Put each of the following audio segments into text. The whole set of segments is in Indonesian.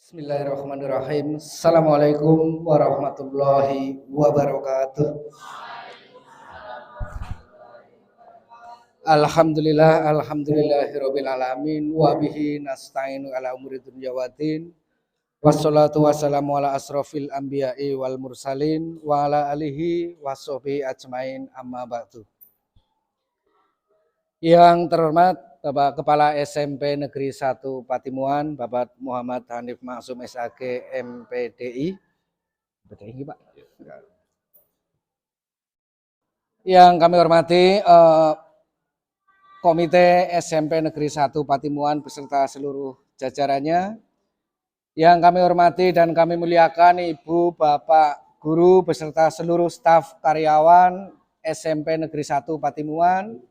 Bismillahirrahmanirrahim. Assalamualaikum warahmatullahi wabarakatuh. Alhamdulillahirabbil alamin wa bihi nasta'inu ala umuri dunya waddin. Wassalatu wassalamu ala asrofil anbiya'i wal mursalin wa ala alihi wassohbihi ajmain amma ba'du. Yang terhormat Bapak Kepala SMP Negeri 1 Patimuan, Bapak Muhammad Hanif Maksum SAG MPDI. Pak. Yang kami hormati Komite SMP Negeri 1 Patimuan beserta seluruh jajarannya. Yang kami hormati dan kami muliakan Ibu, Bapak, Guru beserta seluruh staf karyawan SMP Negeri 1 Patimuan.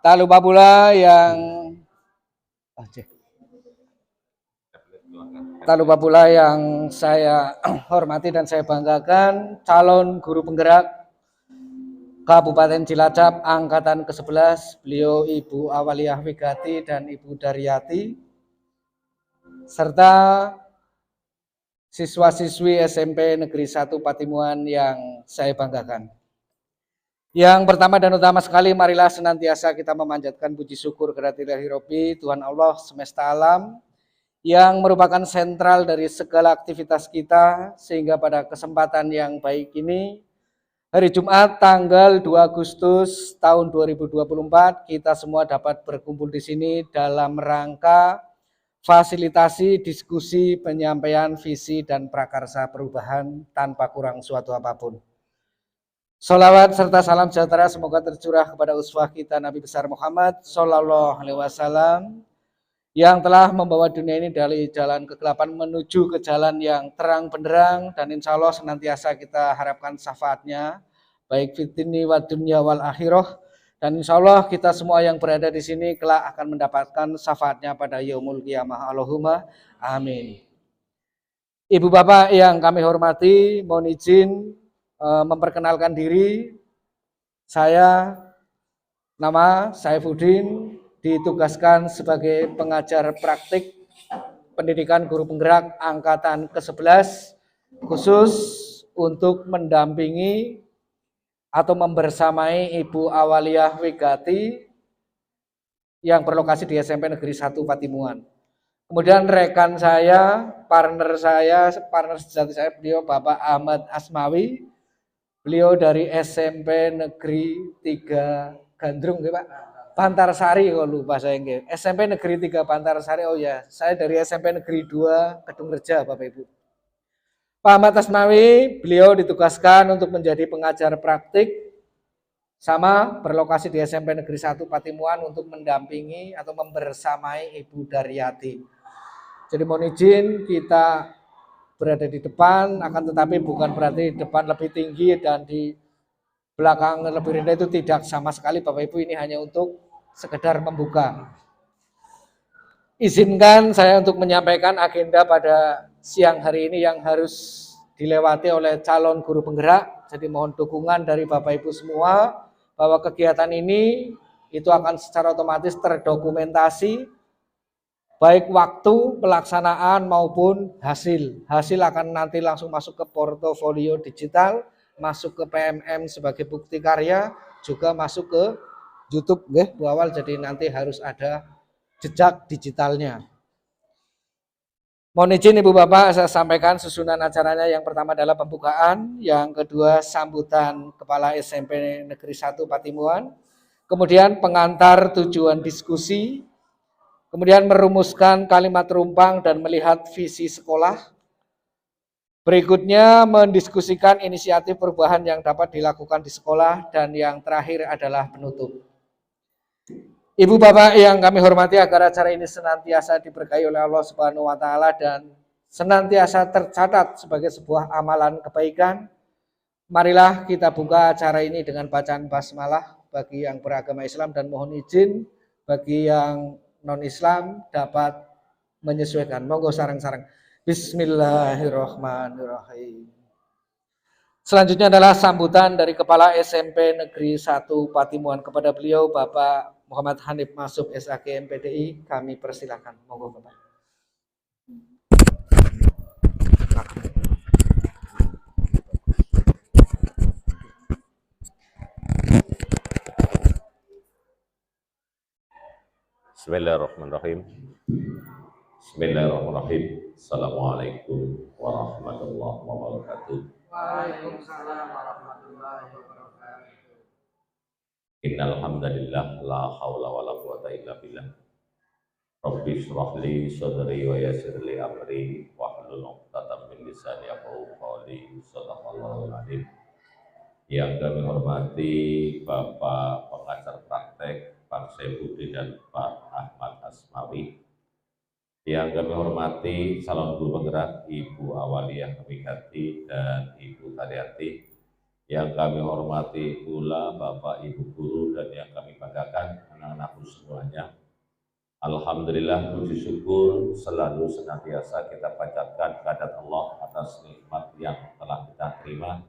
Tak lupa pula yang saya hormati dan saya banggakan calon guru penggerak Kabupaten Cilacap angkatan ke-11, beliau Ibu Awaliyah Wigati dan Ibu Daryati, serta siswa-siswi SMP Negeri 1 Patimuan yang saya banggakan. Yang pertama dan utama sekali, marilah senantiasa kita memanjatkan puji syukur kehadirat Ilahi Robbi, Tuhan Allah semesta alam, yang merupakan sentral dari segala aktivitas kita, sehingga pada kesempatan yang baik ini, hari Jumat tanggal 2 Agustus tahun 2024, kita semua dapat berkumpul di sini dalam rangka fasilitasi diskusi penyampaian visi dan prakarsa perubahan tanpa kurang suatu apapun. Sholawat serta salam sejahtera semoga tercurah kepada uswah kita Nabi besar Muhammad Sallallahu Alaihi Wasallam yang telah membawa dunia ini dari jalan kegelapan menuju ke jalan yang terang benderang, dan insya Allah senantiasa kita harapkan syafaatnya baik fitni wa dunya wal akhirah, dan insya Allah kita semua yang berada di sini kelak akan mendapatkan syafaatnya pada yaumul qiyamah. Allahumma amin. Ibu bapak yang kami hormati, mohon izin memperkenalkan diri. Saya nama Saifuddin, ditugaskan sebagai pengajar praktik pendidikan guru penggerak angkatan ke-11, khusus untuk mendampingi atau membersamai Ibu Awaliyah Wigati yang berlokasi di SMP Negeri 1 Patimuan. Kemudian rekan saya, partner sejati saya, beliau Bapak Ahmad Asmawi. Beliau dari SMP Negeri 3 Gandrung, ya Pak. Bantarsari, kalau lupa saya. SMP Negeri 3 Bantarsari, oh ya, saya dari SMP Negeri 2 Kedung Reja, Bapak Ibu. Pak Ahmad Asmawi, beliau ditugaskan untuk menjadi pengajar praktik, sama berlokasi di SMP Negeri 1 Patimuan untuk mendampingi atau membersamai Ibu Daryati. Jadi mohon izin kita berada di depan, akan tetapi bukan berarti di depan lebih tinggi dan di belakang lebih rendah, itu tidak sama sekali Bapak Ibu, ini hanya untuk sekedar membuka. Izinkan saya untuk menyampaikan agenda pada siang hari ini yang harus dilewati oleh calon guru penggerak. Jadi mohon dukungan dari Bapak Ibu semua bahwa kegiatan ini itu akan secara otomatis terdokumentasi, baik waktu pelaksanaan maupun hasil. Hasil akan nanti langsung masuk ke portofolio digital, masuk ke PMM sebagai bukti karya, juga masuk ke YouTube Bu Awal, jadi nanti harus ada jejak digitalnya. Mohon izin Ibu Bapak, saya sampaikan susunan acaranya. Yang pertama adalah pembukaan, yang kedua sambutan Kepala SMP Negeri 1 Patimuan, kemudian pengantar tujuan diskusi, kemudian merumuskan kalimat rumpang dan melihat visi sekolah. Berikutnya mendiskusikan inisiatif perubahan yang dapat dilakukan di sekolah, dan yang terakhir adalah penutup. Ibu Bapak yang kami hormati, agar acara ini senantiasa diberkahi oleh Allah Subhanahu wa taala dan senantiasa tercatat sebagai sebuah amalan kebaikan, marilah kita buka acara ini dengan bacaan basmalah bagi yang beragama Islam, dan mohon izin bagi yang non-Islam dapat menyesuaikan. Monggo sarang-sarang. Bismillahirrahmanirrahim. Selanjutnya adalah sambutan dari Kepala SMP Negeri 1 Patimuan. Kepada beliau Bapak Muhammad Hanif Maksum SAG MPDI, kami persilakan. Monggo Bapak. Bismillahirrahmanirrahim. Bismillahirrahmanirrahim. Assalamualaikum warahmatullahi wabarakatuh. Waalaikumsalam warahmatullahi wabarakatuh. Innal hamdalillah la haula wala quwata illa billah. Rabbi shrah li sadri wa yassir li amri wahlul 'uqdatam min lisani yafqahu qawli. Shadaqallahul adzim. Yang kami hormati Bapak pengajar praktek Pak Saifuddin dan Pak Ahmad Asmawi. Yang kami hormati calon guru penggerak Ibu Awaliyah Wigati dan Ibu Tariati. Yang kami hormati pula Bapak Ibu guru dan yang kami banggakan anak-anakku semuanya. Alhamdulillah, puji syukur selalu senantiasa kita panjatkan kehadirat Allah atas nikmat yang telah kita terima.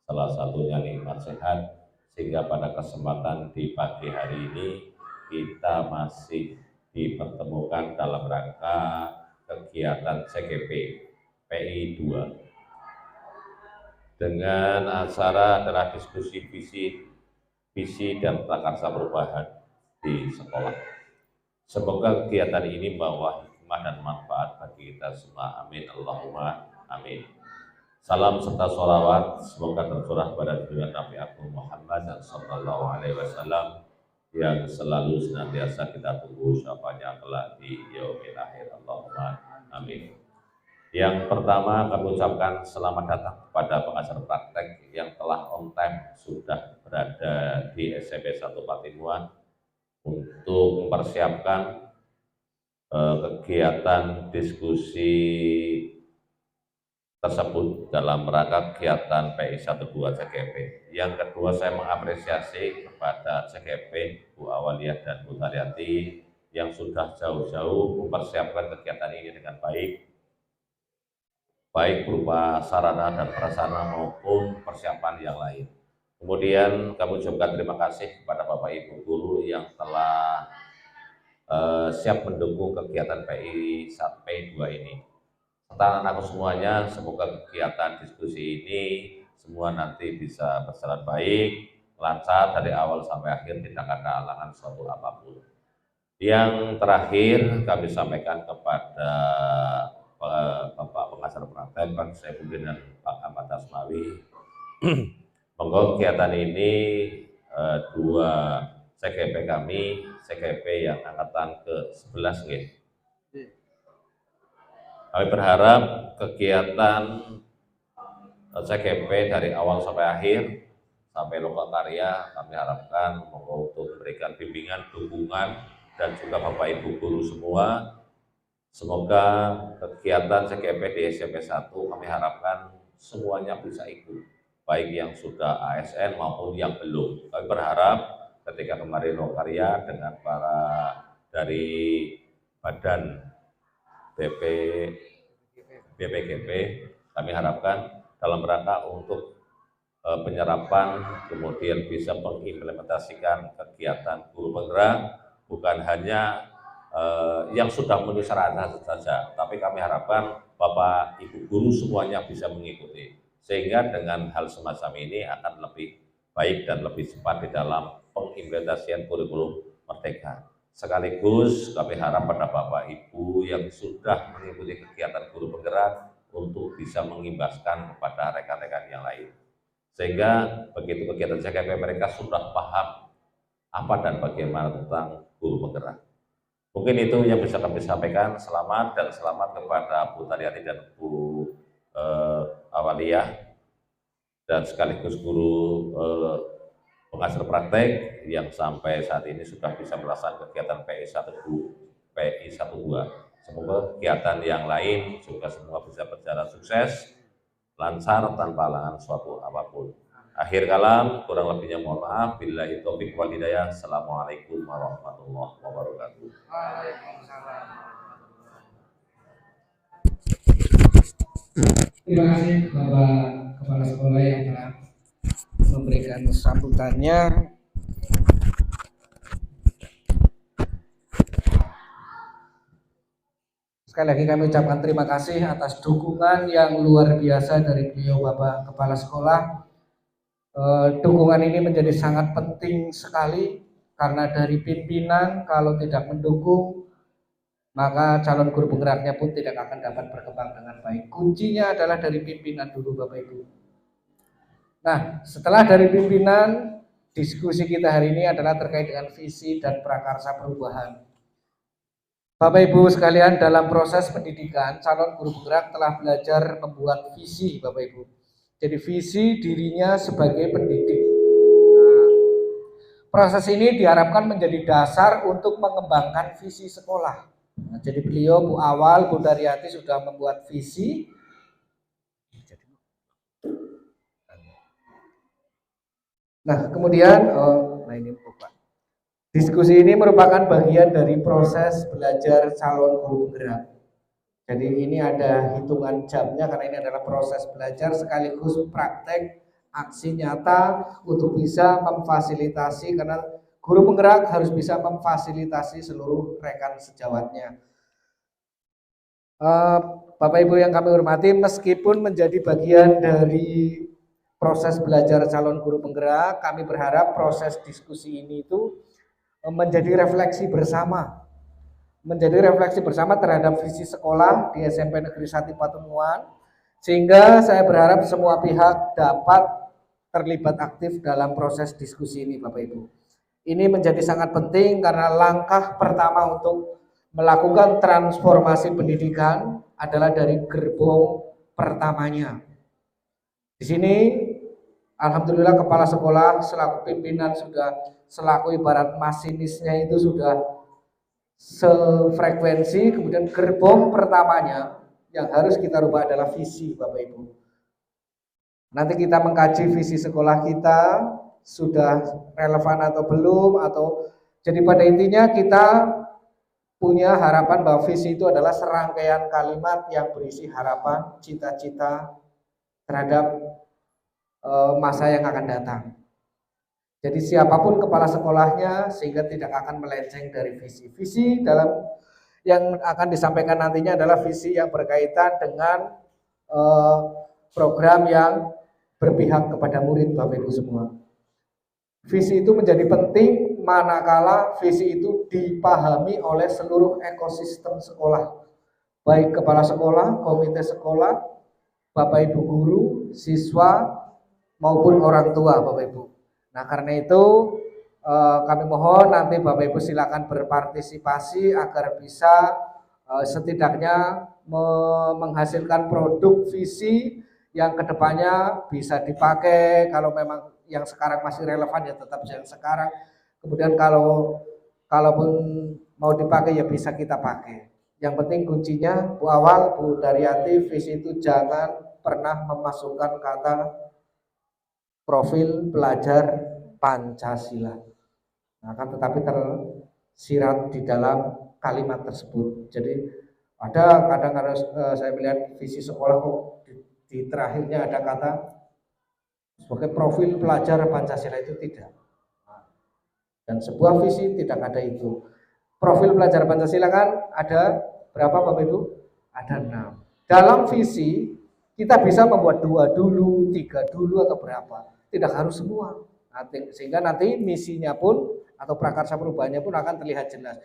Salah satunya nikmat sehat, sehingga pada kesempatan di pagi hari ini kita masih dipertemukan dalam rangka kegiatan CGP PI 2 dengan acara adalah diskusi visi dan prakarsa perubahan di sekolah. Semoga kegiatan ini membawa hikmah dan manfaat bagi kita semua. Amin. Allahumma amin. Salam serta sholawat semoga tercurah pada junjungan Nabi Agung Muhammad sallallahu alaihi wasallam yang selalu senantiasa kita tunggu syafaatnya kelak di yaumil akhir. Allahumma amin. Yang pertama kami ucapkan selamat datang kepada pengajar praktek yang telah on time sudah berada di SMP 1 Patimuan untuk mempersiapkan kegiatan diskusi tersebut dalam rangka kegiatan PI 12 CGP. Yang kedua, saya mengapresiasi kepada CGP Bu Awaliyah dan Bu Tariati yang sudah jauh-jauh mempersiapkan kegiatan ini dengan baik berupa sarana dan prasarana maupun persiapan yang lain. Kemudian kami ucapkan terima kasih kepada Bapak Ibu guru yang telah siap mendukung kegiatan PI 2 ini. Serta anak-anakku semuanya, semoga kegiatan diskusi ini semua nanti bisa berjalan baik, lancar dari awal sampai akhir, tidak ada halangan suatu apapun. Yang terakhir kami sampaikan kepada Bapak pengajar praktek Pak Saifuddin dan Pak Ahmad Asmawi. Monggo kegiatan ini dua CGP kami, CGP yang angkatan ke-11 nggih. Kami berharap kegiatan CGP dari awal sampai akhir, sampai lokal karya, kami harapkan monggo untuk memberikan bimbingan, dukungan, dan juga Bapak Ibu guru semua. Semoga kegiatan CGP di SMP 1 kami harapkan semuanya bisa ikut, baik yang sudah ASN maupun yang belum. Kami berharap ketika kemarin lokarya dengan para dari Badan BPGP, kami harapkan dalam rangka untuk penyerapan, kemudian bisa mengimplementasikan kegiatan guru penggerak, bukan hanya yang sudah memenuhi syarat saja, tapi kami harapkan Bapak Ibu guru semuanya bisa mengikuti, sehingga dengan hal semacam ini akan lebih baik dan lebih cepat di dalam pengimplementasian kurikulum Merdeka. Sekaligus kami harap pada Bapak Ibu yang sudah mengikuti kegiatan guru penggerak untuk bisa mengimbaskan kepada rekan-rekan yang lain, sehingga begitu kegiatan CGP mereka sudah paham apa dan bagaimana tentang guru penggerak. Mungkin itu yang bisa kami sampaikan. Selamat kepada Bu Tariati dan Bu Awaliyah dan sekaligus guru pengajar praktek yang sampai saat ini sudah bisa melaksanakan kegiatan PI 12. Semoga kegiatan yang lain juga semua bisa berjalan sukses, lancar tanpa halangan suatu apapun. Akhir kalam, kurang lebihnya mohon maaf. Billahi taufiq wal hidayah. Assalamualaikum warahmatullahi wabarakatuh. Terima kasih Bapak Kepala Sekolah yang telah memberikan sambutannya. Sekali lagi kami ucapkan terima kasih atas dukungan yang luar biasa dari beliau Bapak Kepala Sekolah. Dukungan ini menjadi sangat penting sekali karena dari pimpinan kalau tidak mendukung, maka calon guru penggeraknya pun tidak akan dapat berkembang dengan baik. Kuncinya adalah dari pimpinan dulu, Bapak Ibu. Nah, setelah dari pimpinan, diskusi kita hari ini adalah terkait dengan visi dan prakarsa perubahan. Bapak Ibu sekalian, dalam proses pendidikan, calon guru penggerak telah belajar membuat visi, Bapak Ibu. Jadi visi dirinya sebagai pendidik. Nah, proses ini diharapkan menjadi dasar untuk mengembangkan visi sekolah. Nah, jadi beliau, Bu Awal, Bu Daryati sudah membuat visi. Nah, kemudian, diskusi ini merupakan bagian dari proses belajar calon guru penggerak. Jadi ini ada hitungan jamnya karena ini adalah proses belajar sekaligus praktek aksi nyata untuk bisa memfasilitasi, karena guru penggerak harus bisa memfasilitasi seluruh rekan sejawatnya. Bapak Ibu yang kami hormati, meskipun menjadi bagian dari proses belajar calon guru penggerak, kami berharap proses diskusi ini itu menjadi refleksi bersama. Menjadi refleksi bersama terhadap visi sekolah di SMP Negeri 1 Patimuan, sehingga saya berharap semua pihak dapat terlibat aktif dalam proses diskusi ini, Bapak Ibu. Ini menjadi sangat penting karena langkah pertama untuk melakukan transformasi pendidikan adalah dari gerbong pertamanya. Di sini, alhamdulillah kepala sekolah selaku pimpinan sudah, selaku ibarat masinisnya itu sudah sefrekuensi. Kemudian gerbong pertamanya yang harus kita rubah adalah visi, Bapak Ibu. Nanti kita mengkaji visi sekolah kita sudah relevan atau belum, atau jadi pada intinya kita punya harapan bahwa visi itu adalah serangkaian kalimat yang berisi harapan, cita-cita terhadap masa yang akan datang. Jadi siapapun kepala sekolahnya sehingga tidak akan melenceng dari visi. Visi dalam yang akan disampaikan nantinya adalah visi yang berkaitan dengan program yang berpihak kepada murid, Bapak Ibu semua. Visi itu menjadi penting manakala visi itu dipahami oleh seluruh ekosistem sekolah, baik kepala sekolah, komite sekolah, Bapak Ibu guru, siswa, maupun orang tua, Bapak Ibu. Nah, karena itu kami mohon nanti Bapak Ibu silakan berpartisipasi agar bisa setidaknya menghasilkan produk visi yang kedepannya bisa dipakai. Kalau memang yang sekarang masih relevan ya tetap yang sekarang. Kemudian kalaupun mau dipakai ya bisa kita pakai. Yang penting kuncinya Bu Awal, Bu Daryati, visi itu jangan pernah memasukkan kata profil pelajar Pancasila. Nah, kan tetapi tersirat di dalam kalimat tersebut. Jadi ada kadang-kadang saya melihat visi sekolah kok di terakhirnya ada kata sebagai profil pelajar Pancasila, itu tidak. Dan sebuah visi tidak ada itu. Profil pelajar Pancasila kan ada berapa, Bapak Ibu? Ada 6. Dalam visi kita bisa membuat 2 dulu, 3 dulu, atau berapa. Tidak harus semua. Sehingga nanti misinya pun atau prakarsa perubahannya pun akan terlihat jelas.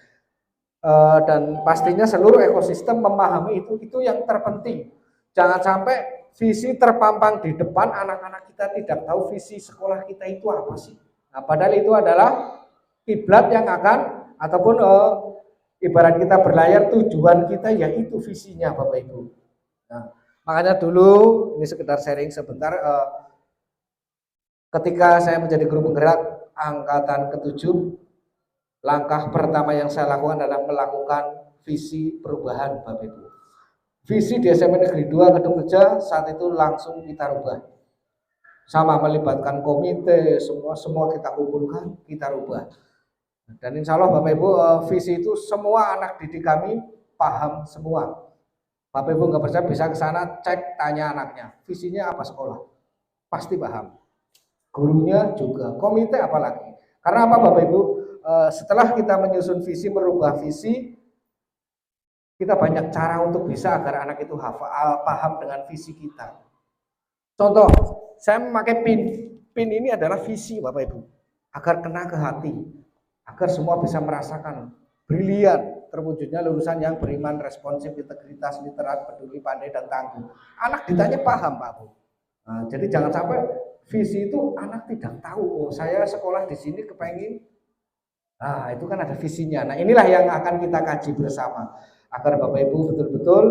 Dan pastinya seluruh ekosistem memahami itu yang terpenting. Jangan sampai visi terpampang di depan, anak-anak kita tidak tahu visi sekolah kita itu apa sih. Nah, padahal itu adalah kiblat yang akan, ataupun ibarat kita berlayar, tujuan kita yaitu visinya, Bapak Ibu. Nah, makanya dulu ini sekedar sharing sebentar. Ketika saya menjadi guru penggerak angkatan ke-7, langkah pertama yang saya lakukan adalah melakukan visi perubahan, Bapak Ibu. Visi di SMP Negeri 2 Gedung Reja saat itu langsung kita rubah. Sama melibatkan komite, semua kita kumpulkan, kita rubah. Dan insya Allah Bapak Ibu, visi itu semua anak didik kami paham semua. Bapak Ibu nggak percaya bisa ke sana, cek, tanya anaknya, visinya apa sekolah, pasti paham. Gurunya juga, komite apalagi. Karena apa Bapak Ibu? Setelah kita menyusun visi, merubah visi, kita banyak cara untuk bisa agar anak itu paham dengan visi kita. Contoh, saya memakai pin. Pin ini adalah visi Bapak Ibu, agar kena ke hati. agar semua bisa merasakan brilian terwujudnya lulusan yang beriman, responsif, integritas, literat, peduli, pandai, dan tangguh. Anak ditanya paham, Pak Bu. Nah, jadi jangan sampai visi itu anak tidak tahu, oh saya sekolah di sini kepengen. Nah, itu kan ada visinya. Nah, inilah yang akan kita kaji bersama agar Bapak Ibu betul-betul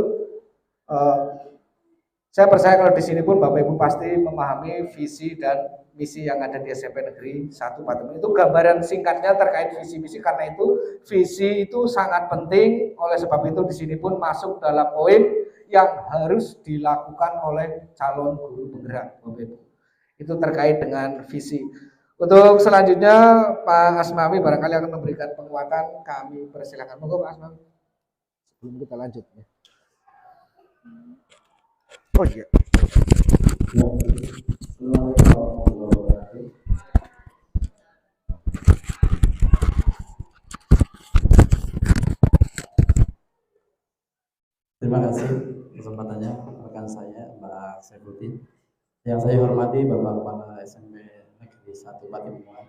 saya percaya kalau di sini pun Bapak Ibu pasti memahami visi dan misi yang ada di SMP Negeri 1 Patimuan. Itu gambaran singkatnya terkait visi misi, karena itu visi itu sangat penting. Oleh sebab itu di sini pun masuk dalam poin yang harus dilakukan oleh calon guru penggerak, Bapak Ibu. Itu terkait dengan visi. Untuk selanjutnya Pak Asmawi barangkali akan memberikan penguatan, kami persilakan. Monggo Pak Asmawi. Sebelum kita lanjut ya. Oh iya. Terima kasih kesempatannya rekan saya Mbak Saifuddin. Yang saya hormati Bapak Kepala SMP Negeri 1 Patimuan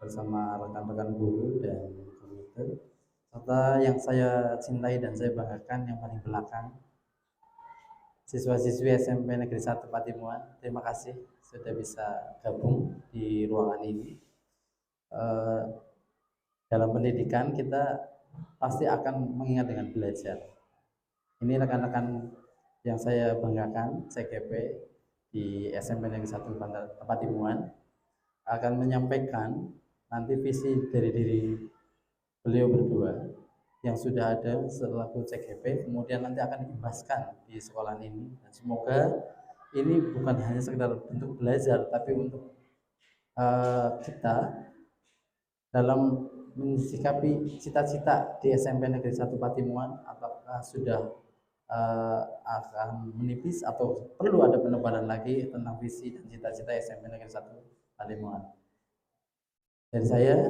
bersama rekan-rekan guru dan komite, serta yang saya cintai dan saya banggakan yang paling belakang, siswa-siswi SMP Negeri 1 Patimuan. Terima kasih sudah bisa gabung di ruangan ini. Dalam pendidikan kita pasti akan mengingat dengan belajar. Ini rekan-rekan yang saya banggakan, CGP di SMP Negeri 1 Patimuan akan menyampaikan nanti visi dari diri beliau berdua yang sudah ada selaku CGP, kemudian nanti akan diimbaskan di sekolah ini. Dan semoga ini bukan hanya sekedar bentuk belajar, tapi untuk kita dalam mensikapi cita-cita di SMP Negeri 1 Patimuan, apakah sudah akan menipis atau perlu ada penebalan lagi tentang visi dan cita-cita SMP Negeri 1 Patimuan. Dari saya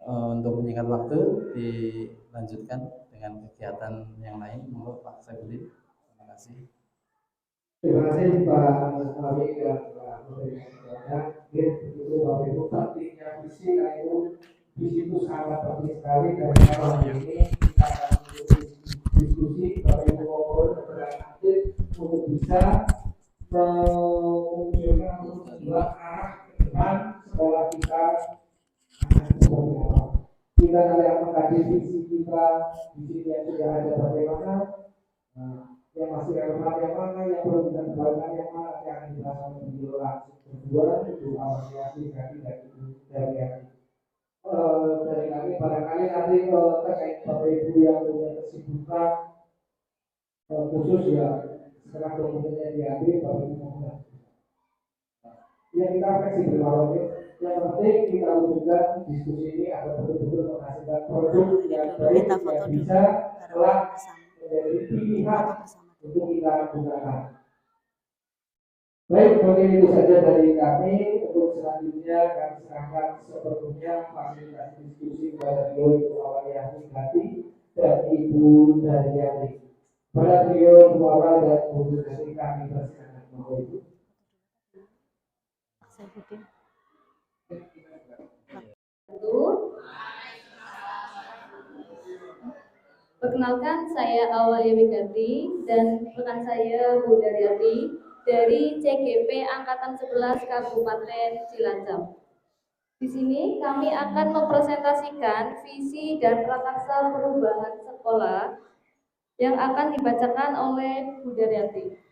untuk menyingkat waktu dilanjutkan dengan kegiatan yang lain. Monggo Pak Saifuddin. Terima kasih. Terima kasih Pak Asmawi dan Pak Menteri. Itu Bapak Ibu, pentingnya visi, visi itu sangat penting sekali. Dan malam ini kita akan diskusi Bapak Ibu ngobrol aktif untuk bisa memunculkan sebuah arah ke depan sekolah kita seperti apa. Kita akan mengkaji visi kita, visi yang sudah ada bagaimana, yang masih relevan yang mana, yang perlu kita kembangkan yang mana, yang akan dibahas oleh beliau langsung berdua, itu awalnya kami dari kami barangkali nanti terkait Bapak Ibu yang punya kesibukan khusus ya setelah dokumennya diambil Bapak Ibu mohon. Ya kita fleksibel Bapak. Yang penting kita wujudkan diskusi ini agar betul-betul menghasilkan produk yang baik yang bisa telah menjadi pilihan untuk kita gunakan. Baik, mungkin itu saja dari kami. Untuk selanjutnya kami serahkan sepenuhnya fasilitasi diskusi kepada beliau Ibu Awaliyah Hati dan Ibu Daryani. Pada beliau Bu Awal dan Bu Daryani kami persilakan Bapak Ibu. Perkenalkan, saya Awalia Wiganti dan rekan saya Bu Daryati dari CGP Angkatan 11 Kabupaten Cilacap. Di sini kami akan mempresentasikan visi dan prakarsa perubahan sekolah yang akan dibacakan oleh Bu Daryati.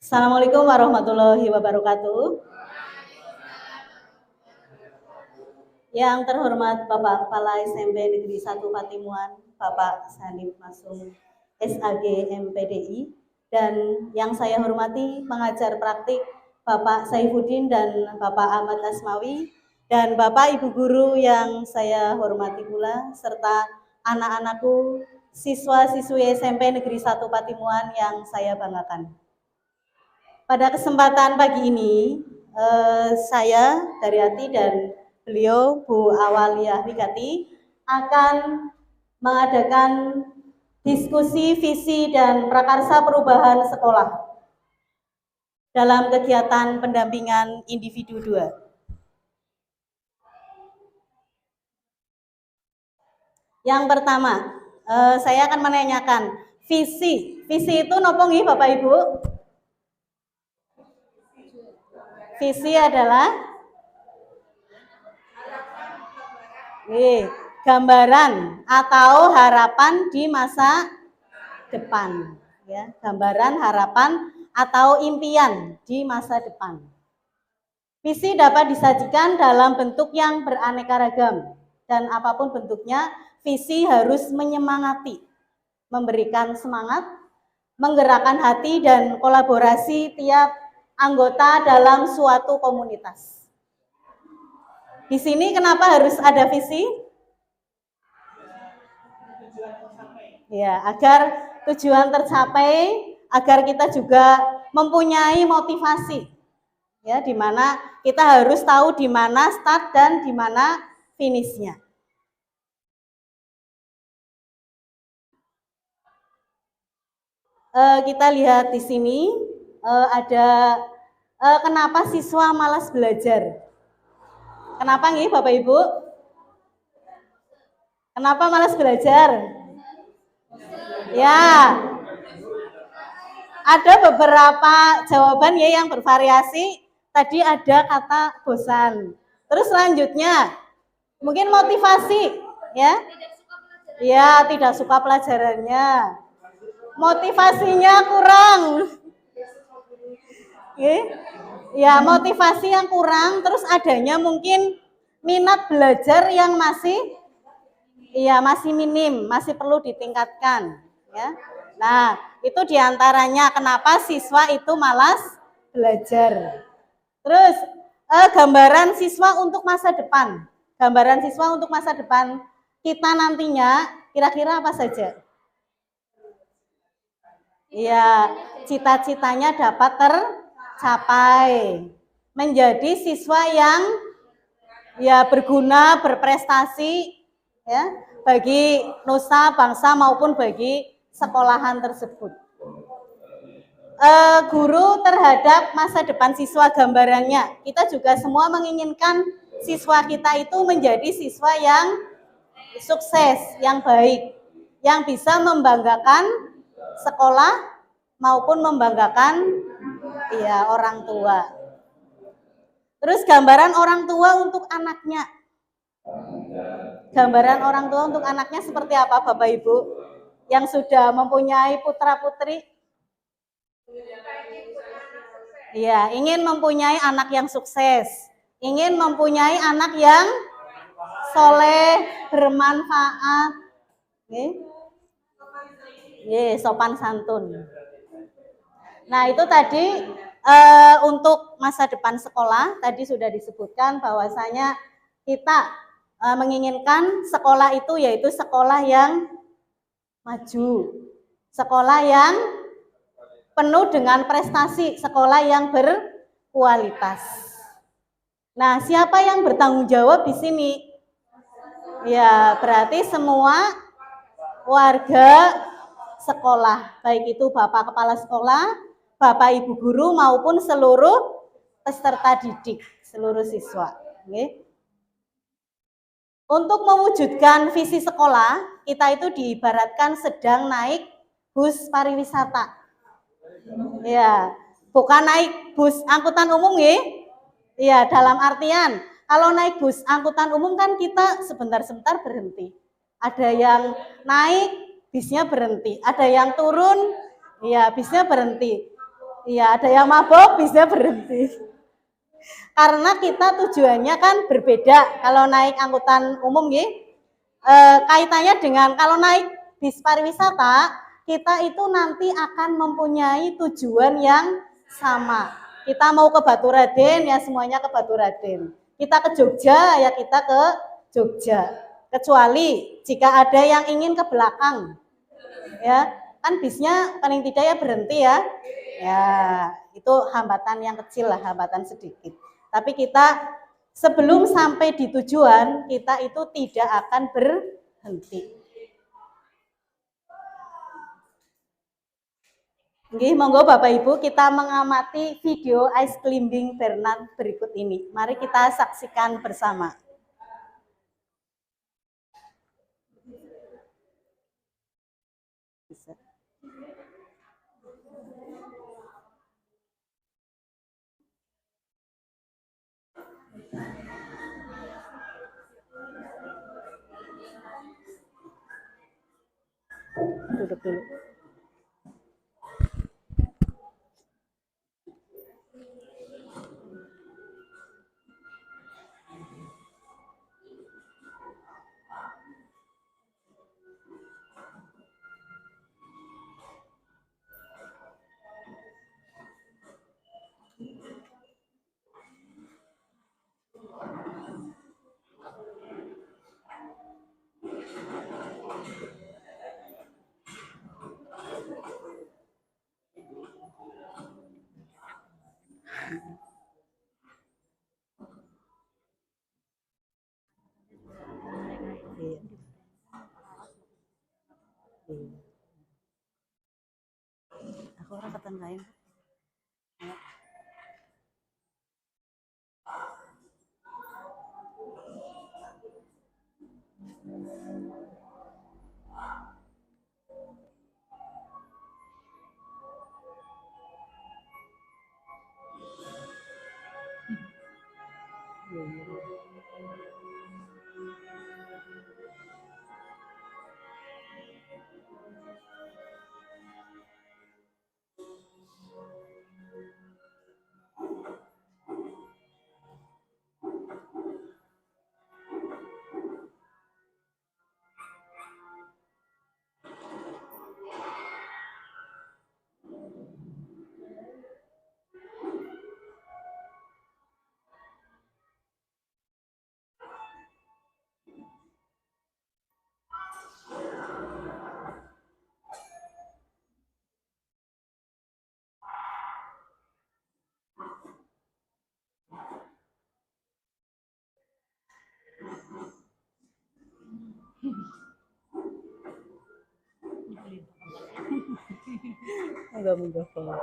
Assalamualaikum warahmatullahi wabarakatuh. Yang terhormat Bapak Kepala SMP Negeri 1 Patimuan, Bapak Sanif Masung SAG MPDI, dan yang saya hormati pengajar praktik Bapak Saifuddin dan Bapak Ahmad Asmawi, dan Bapak Ibu Guru yang saya hormati pula, serta anak-anakku siswa-siswi SMP Negeri 1 Patimuan yang saya banggakan. Pada kesempatan pagi ini, saya Daryati dan beliau Bu Awaliyah Wigati akan mengadakan diskusi visi dan prakarsa perubahan sekolah dalam kegiatan pendampingan individu 2. Yang pertama, saya akan menanyakan visi. Visi itu nopo nggih Bapak Ibu? Visi adalah gambaran atau harapan di masa depan, ya, gambaran harapan atau impian di masa depan. Visi dapat disajikan dalam bentuk yang beraneka ragam dan apapun bentuknya, visi harus menyemangati, memberikan semangat, menggerakkan hati dan kolaborasi tiap anggota dalam suatu komunitas. Di sini kenapa harus ada visi? Ya, agar tujuan tercapai, agar kita juga mempunyai motivasi. Ya, di mana kita harus tahu di mana start dan di mana finishnya. Kita lihat di sini ada kenapa siswa malas belajar. Kenapa nih Bapak Ibu? Kenapa malas belajar? Ya, ada beberapa jawaban ya yang bervariasi. Tadi ada kata bosan. Terus selanjutnya, mungkin motivasi, ya? Ya, tidak suka pelajarannya. Motivasinya kurang. Ya, motivasi yang kurang, terus adanya mungkin minat belajar yang masih minim, masih perlu ditingkatkan, ya. Nah, itu diantaranya kenapa siswa itu malas belajar. Terus gambaran siswa untuk masa depan. Gambaran siswa untuk masa depan kita nantinya kira-kira apa saja? Ya, cita-citanya dapat tercapai. Menjadi siswa yang ya berguna, berprestasi ya bagi nusa, bangsa maupun bagi sekolahan tersebut. Guru terhadap masa depan siswa gambarannya, kita juga semua menginginkan siswa kita itu menjadi siswa yang sukses, yang baik, yang bisa membanggakan sekolah maupun membanggakan ya orang tua. Terus gambaran orang tua untuk anaknya. Gambaran orang tua untuk anaknya seperti apa Bapak Ibu? Yang sudah mempunyai putra-putri? Ya, ingin mempunyai anak yang sukses, ingin mempunyai anak yang soleh, bermanfaat, sopan santun. Nah, itu tadi untuk masa depan sekolah, tadi sudah disebutkan bahwasanya kita menginginkan sekolah itu yaitu sekolah yang maju, sekolah yang penuh dengan prestasi, sekolah yang berkualitas. Nah, siapa yang bertanggung jawab di sini? Ya, berarti semua warga sekolah, baik itu Bapak Kepala Sekolah, Bapak Ibu Guru maupun seluruh peserta didik, seluruh siswa. Untuk mewujudkan visi sekolah, kita itu diibaratkan sedang naik bus pariwisata. Ya, bukan naik bus angkutan umum ya. Ya, dalam artian kalau naik bus angkutan umum kan kita sebentar-sebentar berhenti. Ada yang naik, bisnya berhenti. Ada yang turun, ya bisnya berhenti. Ya, ada yang mabok, bisnya berhenti. Karena kita tujuannya kan berbeda. Kalau naik angkutan umum ya, kaitannya dengan kalau naik bis pariwisata, kita itu nanti akan mempunyai tujuan yang sama. Kita mau ke Baturaden, ya semuanya ke Baturaden. Kita ke Jogja, ya kita ke Jogja. Kecuali jika ada yang ingin ke belakang, ya kan bisnya paling tidak ya berhenti ya. Ya, itu hambatan yang kecil lah, hambatan sedikit. Tapi kita sebelum sampai di tujuan, kita itu tidak akan henti. Nggih, monggo Bapak Ibu kita mengamati video ice climbing Bernard berikut ini. Mari kita saksikan bersama. Bisa. Duduk dulu. Aku orang ketenggahin. Enggak menggafal.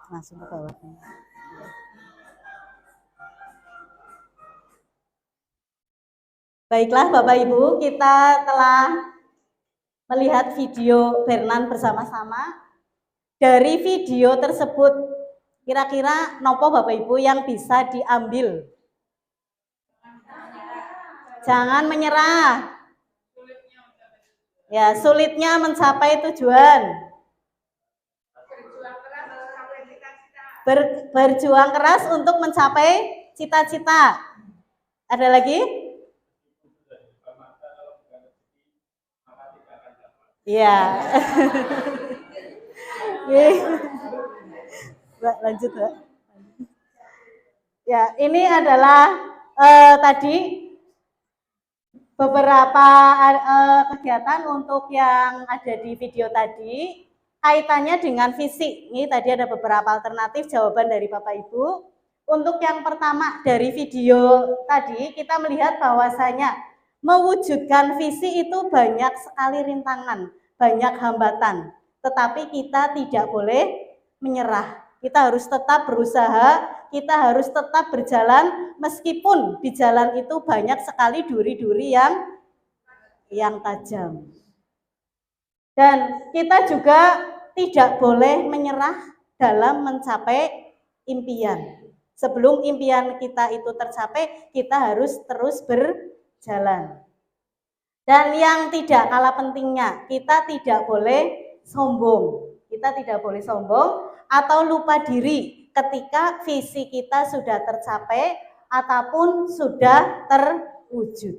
Langsung ke bawahnya. Baiklah Bapak Ibu, kita telah melihat video Bernan bersama-sama. Dari video tersebut, kira-kira nopo Bapak Ibu yang bisa diambil? Jangan menyerah. Ya, sulitnya mencapai tujuan. Berjuang keras untuk mencapai cita-cita. Ada lagi? Iya. Mbak, lanjut Mbak. Ya, ini adalah tadi beberapa kegiatan untuk yang ada di video tadi. Kaitannya dengan fisik, ini tadi ada beberapa alternatif jawaban dari Bapak Ibu. Untuk yang pertama dari video tadi, kita melihat bahwasanya mewujudkan visi itu banyak sekali rintangan, banyak hambatan. Tetapi kita tidak boleh menyerah. Kita harus tetap berusaha, kita harus tetap berjalan, meskipun di jalan itu banyak sekali duri-duri yang tajam. Dan kita juga tidak boleh menyerah dalam mencapai impian. Sebelum impian kita itu tercapai, kita harus terus berjalan. Dan yang tidak kalah pentingnya, kita tidak boleh sombong. Kita tidak boleh sombong atau lupa diri ketika visi kita sudah tercapai ataupun sudah terwujud.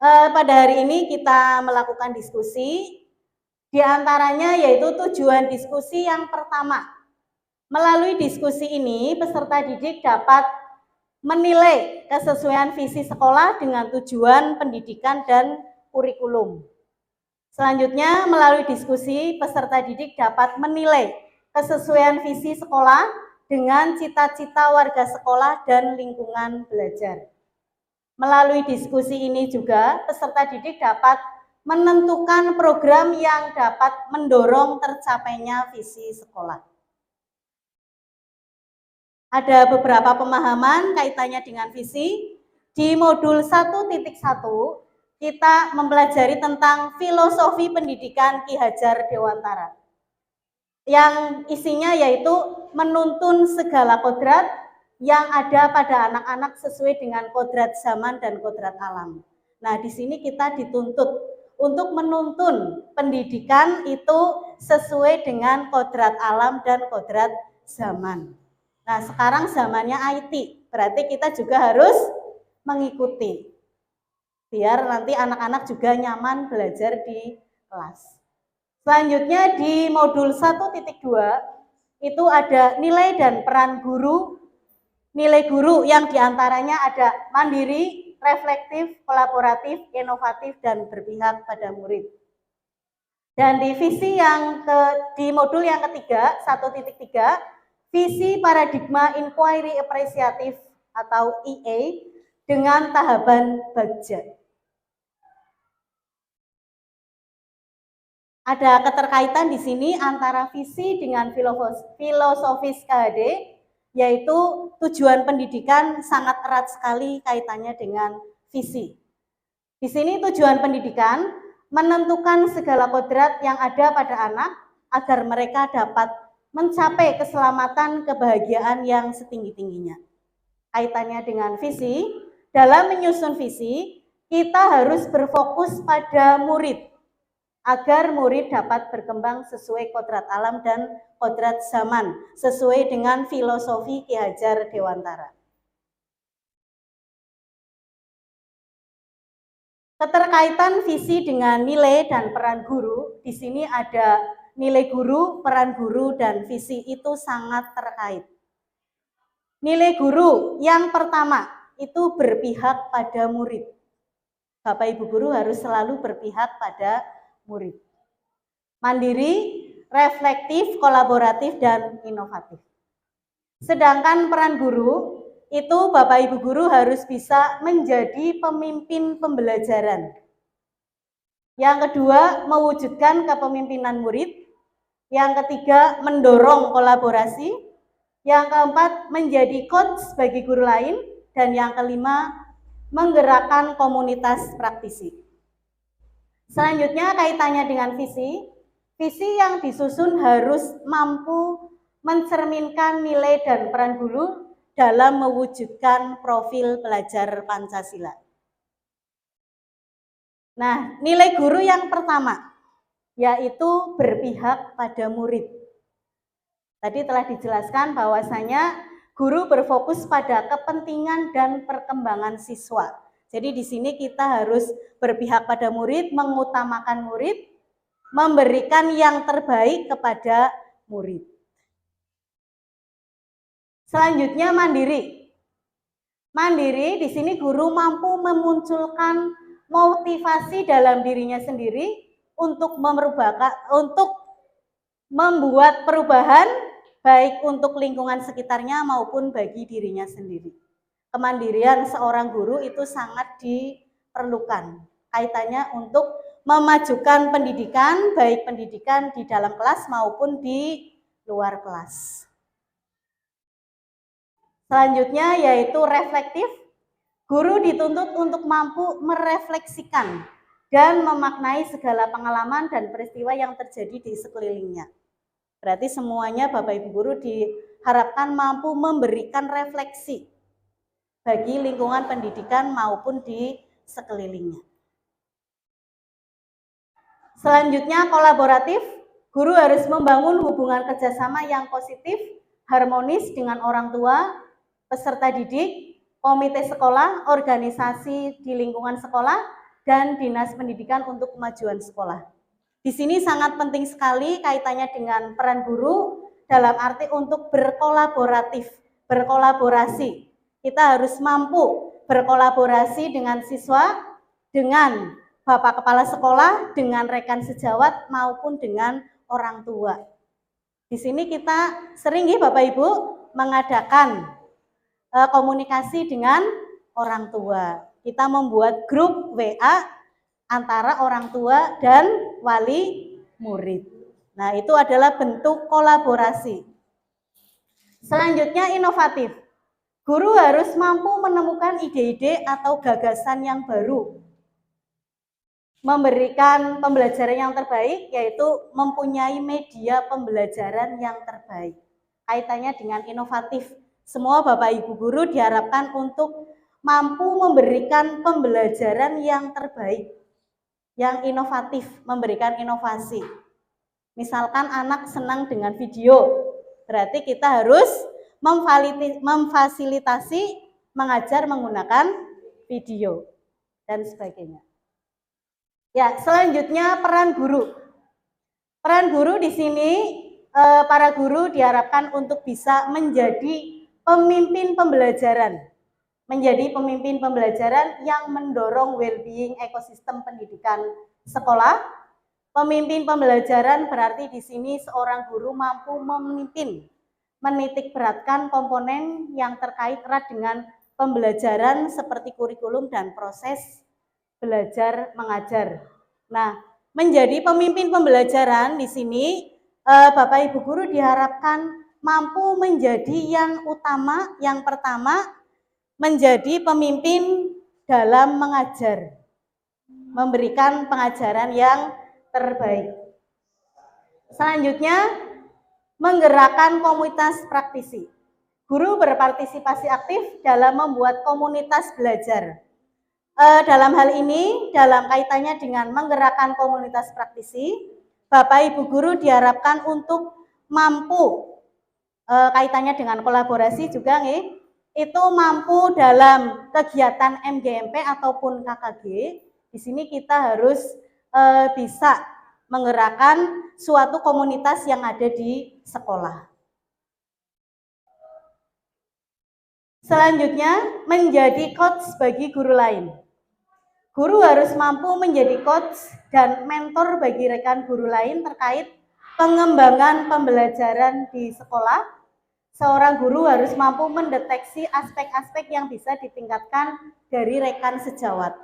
Pada hari ini kita melakukan diskusi, di antaranya yaitu tujuan diskusi yang pertama. Melalui diskusi ini, peserta didik dapat menilai kesesuaian visi sekolah dengan tujuan pendidikan dan kurikulum. Selanjutnya, melalui diskusi, peserta didik dapat menilai kesesuaian visi sekolah dengan cita-cita warga sekolah dan lingkungan belajar. Melalui diskusi ini juga, peserta didik dapat menentukan program yang dapat mendorong tercapainya visi sekolah. Ada beberapa pemahaman kaitannya dengan visi. Di modul 1.1, kita mempelajari tentang filosofi pendidikan Ki Hajar Dewantara. Yang isinya yaitu menuntun segala kodrat yang ada pada anak-anak sesuai dengan kodrat zaman dan kodrat alam. Nah, di sini kita dituntut untuk menuntun pendidikan itu sesuai dengan kodrat alam dan kodrat zaman. Nah, sekarang zamannya IT, berarti kita juga harus mengikuti. Biar nanti anak-anak juga nyaman belajar di kelas. Selanjutnya di modul 1.2 itu ada nilai dan peran guru. Nilai guru yang diantaranya ada mandiri, reflektif, kolaboratif, inovatif, dan berpihak pada murid. Dan di visi di modul yang ketiga, 1.3, visi paradigma inquiry apresiatif atau EA dengan tahapan bagja. Ada keterkaitan di sini antara visi dengan filosofis KHD, yaitu tujuan pendidikan sangat erat sekali kaitannya dengan visi. Di sini tujuan pendidikan menentukan segala kodrat yang ada pada anak agar mereka dapat mencapai keselamatan kebahagiaan yang setinggi-tingginya. Kaitannya dengan visi, dalam menyusun visi, kita harus berfokus pada murid, agar murid dapat berkembang sesuai kodrat alam dan kodrat zaman, sesuai dengan filosofi Ki Hajar Dewantara. Keterkaitan visi dengan nilai dan peran guru, di sini ada nilai guru, peran guru, dan visi itu sangat terkait. Nilai guru yang pertama itu berpihak pada murid. Bapak Ibu guru harus selalu berpihak pada murid. Mandiri, reflektif, kolaboratif, dan inovatif. Sedangkan peran guru, itu Bapak Ibu guru harus bisa menjadi pemimpin pembelajaran. Yang kedua, mewujudkan kepemimpinan murid. Yang ketiga, mendorong kolaborasi. Yang keempat, menjadi coach bagi guru lain. Dan yang kelima, menggerakkan komunitas praktisi. Selanjutnya kaitannya dengan visi. Visi yang disusun harus mampu mencerminkan nilai dan peran guru dalam mewujudkan profil pelajar Pancasila. Nah, nilai guru yang pertama yaitu berpihak pada murid. Tadi telah dijelaskan bahwasanya guru berfokus pada kepentingan dan perkembangan siswa. Jadi di sini kita harus berpihak pada murid, mengutamakan murid, memberikan yang terbaik kepada murid. Selanjutnya mandiri. Mandiri di sini guru mampu memunculkan motivasi dalam dirinya sendiri untuk membuat perubahan baik untuk lingkungan sekitarnya maupun bagi dirinya sendiri. Kemandirian seorang guru itu sangat diperlukan. Kaitannya untuk memajukan pendidikan, baik pendidikan di dalam kelas maupun di luar kelas. Selanjutnya yaitu reflektif. Guru dituntut untuk mampu merefleksikan dan memaknai segala pengalaman dan peristiwa yang terjadi di sekelilingnya. Berarti semuanya Bapak Ibu guru diharapkan mampu memberikan refleksi bagi lingkungan pendidikan maupun di sekelilingnya. Selanjutnya kolaboratif, guru harus membangun hubungan kerjasama yang positif, harmonis dengan orang tua, peserta didik, komite sekolah, organisasi di lingkungan sekolah, dan dinas pendidikan untuk kemajuan sekolah. Di sini sangat penting sekali kaitannya dengan peran guru dalam arti untuk berkolaboratif, berkolaborasi. Kita harus mampu berkolaborasi dengan siswa, dengan Bapak Kepala Sekolah, dengan rekan sejawat maupun dengan orang tua. Di sini kita sering ya Bapak Ibu mengadakan komunikasi dengan orang tua. Kita membuat grup WA antara orang tua dan wali murid. Nah, itu adalah bentuk kolaborasi. Selanjutnya inovatif. Guru harus mampu menemukan ide-ide atau gagasan yang baru. Memberikan pembelajaran yang terbaik, yaitu mempunyai media pembelajaran yang terbaik. Kaitannya dengan inovatif. Semua Bapak Ibu guru diharapkan untuk mampu memberikan pembelajaran yang terbaik, yang inovatif, memberikan inovasi. Misalkan anak senang dengan video, berarti kita harus memfasilitasi mengajar menggunakan video dan sebagainya. Ya, selanjutnya peran guru. Peran guru di sini, para guru diharapkan untuk bisa menjadi pemimpin pembelajaran. Menjadi pemimpin pembelajaran yang mendorong well-being ekosistem pendidikan sekolah. Pemimpin pembelajaran berarti di sini seorang guru mampu memimpin, menitik beratkan komponen yang terkait erat dengan pembelajaran seperti kurikulum dan proses belajar mengajar. Nah, menjadi pemimpin pembelajaran di sini Bapak Ibu guru diharapkan mampu menjadi yang utama, yang pertama menjadi pemimpin dalam mengajar, memberikan pengajaran yang terbaik. Selanjutnya menggerakkan komunitas praktisi. Guru berpartisipasi aktif dalam membuat komunitas belajar. Dalam hal ini, dalam kaitannya dengan menggerakkan komunitas praktisi, Bapak Ibu guru diharapkan untuk mampu kaitannya dengan kolaborasi juga nih, itu mampu dalam kegiatan MGMP ataupun KKG. Di sini kita harus bisa menggerakkan suatu komunitas yang ada di sekolah. Selanjutnya, menjadi coach bagi guru lain. Guru harus mampu menjadi coach dan mentor bagi rekan guru lain terkait pengembangan pembelajaran di sekolah. Seorang guru harus mampu mendeteksi aspek-aspek yang bisa ditingkatkan dari rekan sejawat.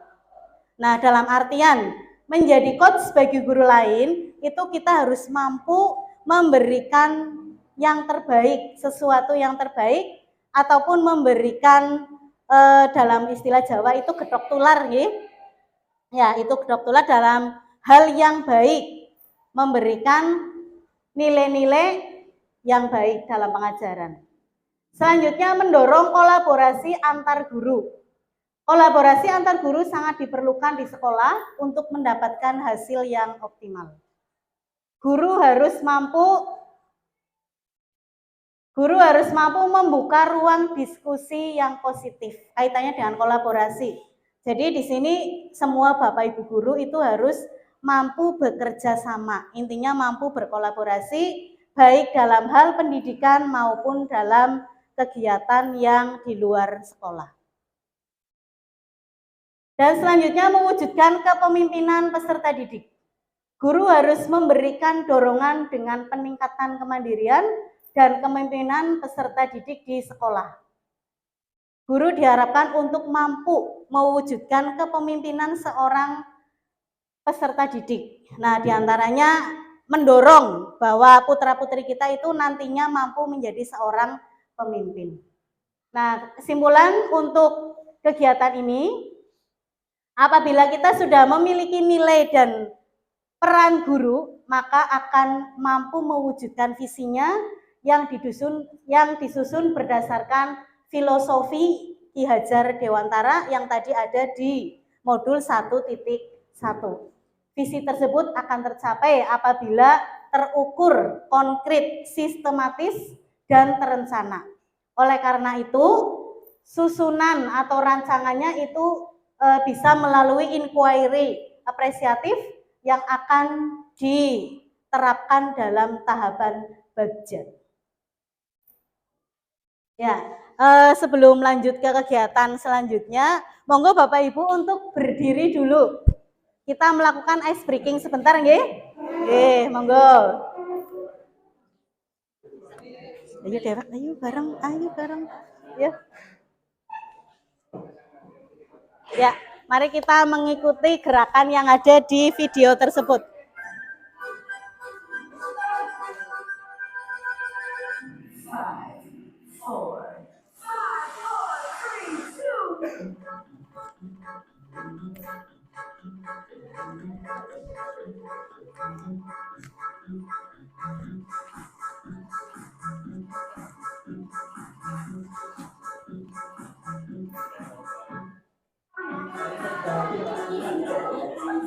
Nah, dalam artian menjadi coach bagi guru lain, itu kita harus mampu memberikan yang terbaik, sesuatu yang terbaik, ataupun memberikan dalam istilah Jawa itu gedok tular, ya itu gedok tular dalam hal yang baik, memberikan nilai-nilai yang baik dalam pengajaran. Selanjutnya mendorong kolaborasi antar guru. Kolaborasi antar guru sangat diperlukan di sekolah untuk mendapatkan hasil yang optimal. Guru harus mampu membuka ruang diskusi yang positif kaitannya dengan kolaborasi. Jadi di sini semua Bapak Ibu guru itu harus mampu bekerja sama, intinya mampu berkolaborasi baik dalam hal pendidikan maupun dalam kegiatan yang di luar sekolah. Dan selanjutnya mewujudkan kepemimpinan peserta didik. Guru harus memberikan dorongan dengan peningkatan kemandirian dan kepemimpinan peserta didik di sekolah. Guru diharapkan untuk mampu mewujudkan kepemimpinan seorang peserta didik. Nah, diantaranya mendorong bahwa putra-putri kita itu nantinya mampu menjadi seorang pemimpin. Nah, kesimpulan untuk kegiatan ini, apabila kita sudah memiliki nilai dan peran guru, maka akan mampu mewujudkan visinya yang disusun berdasarkan filosofi Ki Hajar Dewantara yang tadi ada di modul 1.1. Visi tersebut akan tercapai apabila terukur, konkret, sistematis, dan terencana. Oleh karena itu, susunan atau rancangannya itu bisa melalui inquiry apresiatif yang akan diterapkan dalam tahapan Bagja. Ya, sebelum lanjut ke kegiatan selanjutnya, monggo Bapak Ibu untuk berdiri dulu. Kita melakukan ice breaking sebentar, nggih? Nggih, monggo. Ayo Dewek, ayo bareng. Ya. Ya, mari kita mengikuti gerakan yang ada di video tersebut.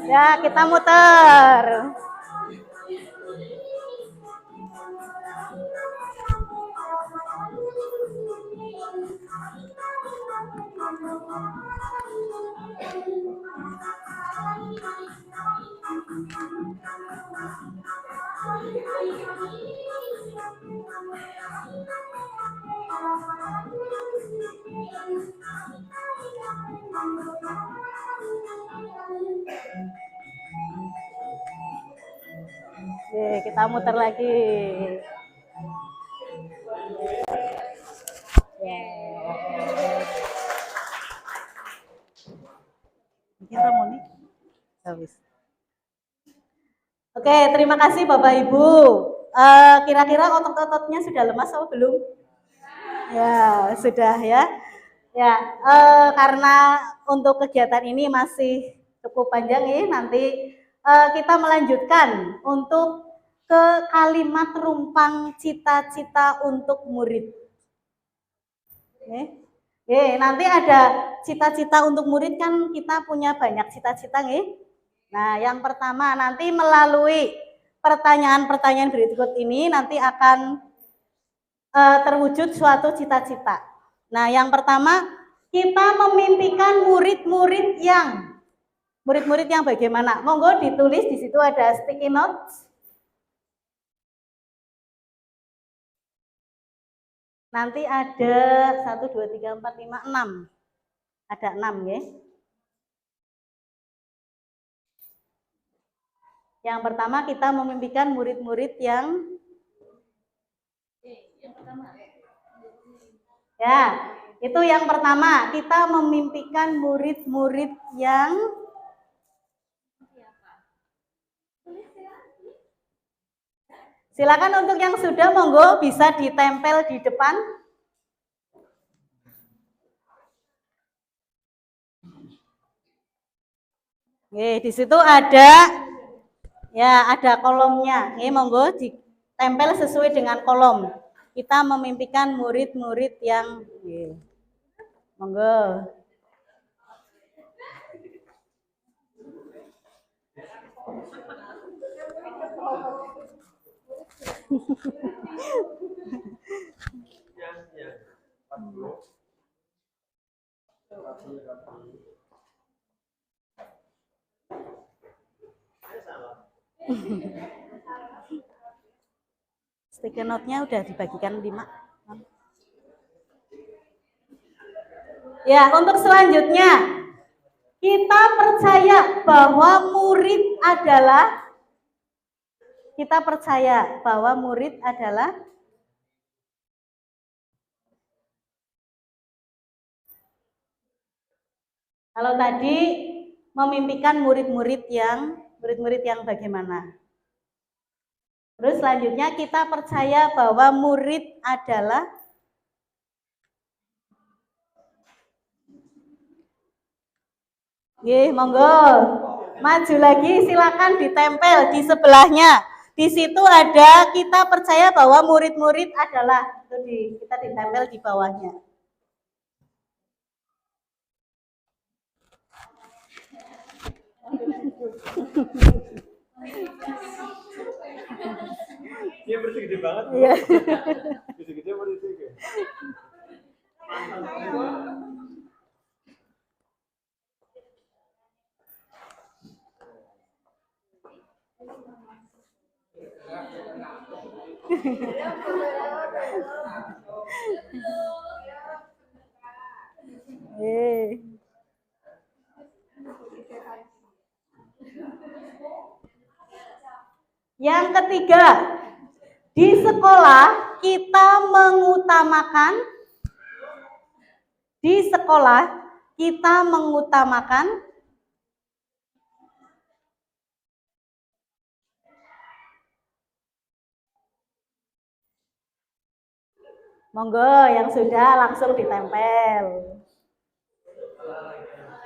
Ya, kita muter. Oke, kita muter lagi. Oke, terima kasih Bapak Ibu. Kira-kira otot-ototnya sudah lemas atau belum? Ya, sudah ya. Ya, karena untuk kegiatan ini masih cukup panjang ya, nanti kita melanjutkan untuk ke kalimat rumpang cita-cita untuk murid. Nanti ada cita-cita untuk murid, kan kita punya banyak cita-cita nih. Nah, yang pertama nanti melalui pertanyaan-pertanyaan berikut ini nanti akan terwujud suatu cita-cita. Nah, yang pertama kita memimpikan murid-murid yang bagaimana? Monggo ditulis, di situ ada sticky notes. Nanti ada 1, 2, 3, 4, 5, 6. Ada 6 ya. Yang pertama kita memimpikan murid-murid yang pertama. Ya, itu yang pertama, kita memimpikan murid-murid yang silakan untuk yang sudah, monggo bisa ditempel di depan. Di situ ada kolomnya. Monggo ditempel sesuai dengan kolom. Kita memimpikan murid-murid yang monggo. Stiker note-nya udah dibagikan 5. Ya, untuk selanjutnya kita percaya bahwa murid adalah kalau tadi memimpikan murid-murid yang bagaimana? Terus selanjutnya kita percaya bahwa murid adalah Nggih, monggo. Maju lagi, silakan ditempel di sebelahnya. Di situ ada kita percaya bahwa murid-murid adalah kita ditempel di bawahnya. Dia bersih gede banget. Iya. Gede-gede bersih. Yang ketiga, di sekolah kita mengutamakan monggo yang sudah langsung ditempel.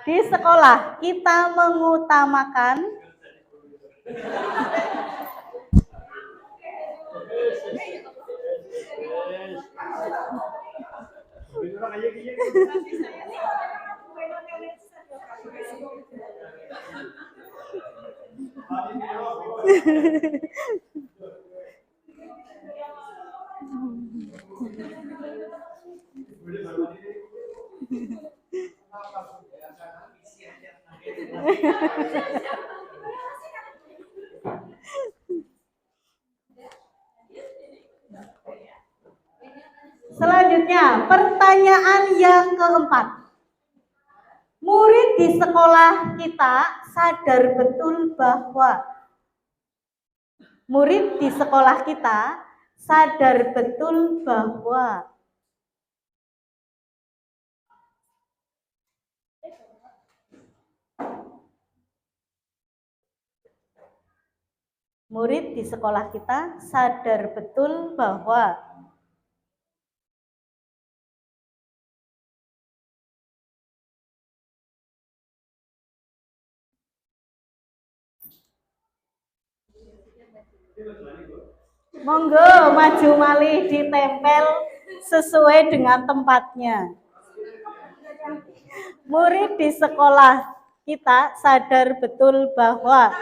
Di sekolah kita mengutamakan Selanjutnya, pertanyaan yang keempat. Murid di sekolah kita sadar betul bahwa monggo maju malih ditempel sesuai dengan tempatnya. Murid di sekolah kita sadar betul bahwa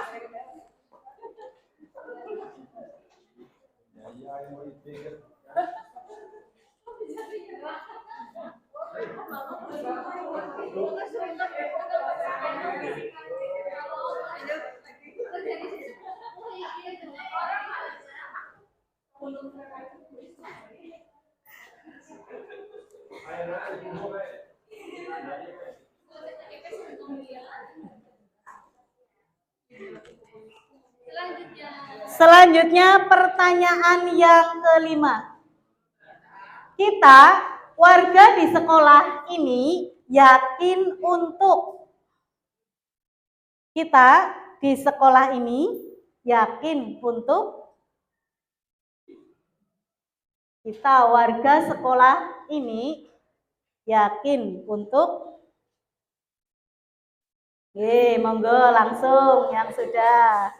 Selanjutnya pertanyaan yang kelima. Kita warga di sekolah ini yakin untuk monggo langsung yang sudah.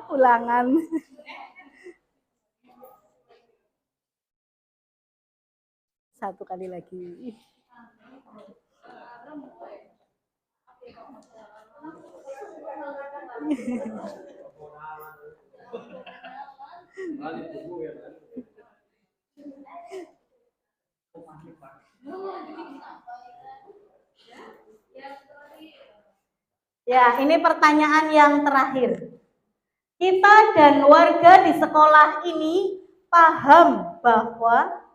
Ulangan. Satu kali lagi. Ya, ini pertanyaan yang terakhir. Kita dan warga di sekolah ini paham bahwa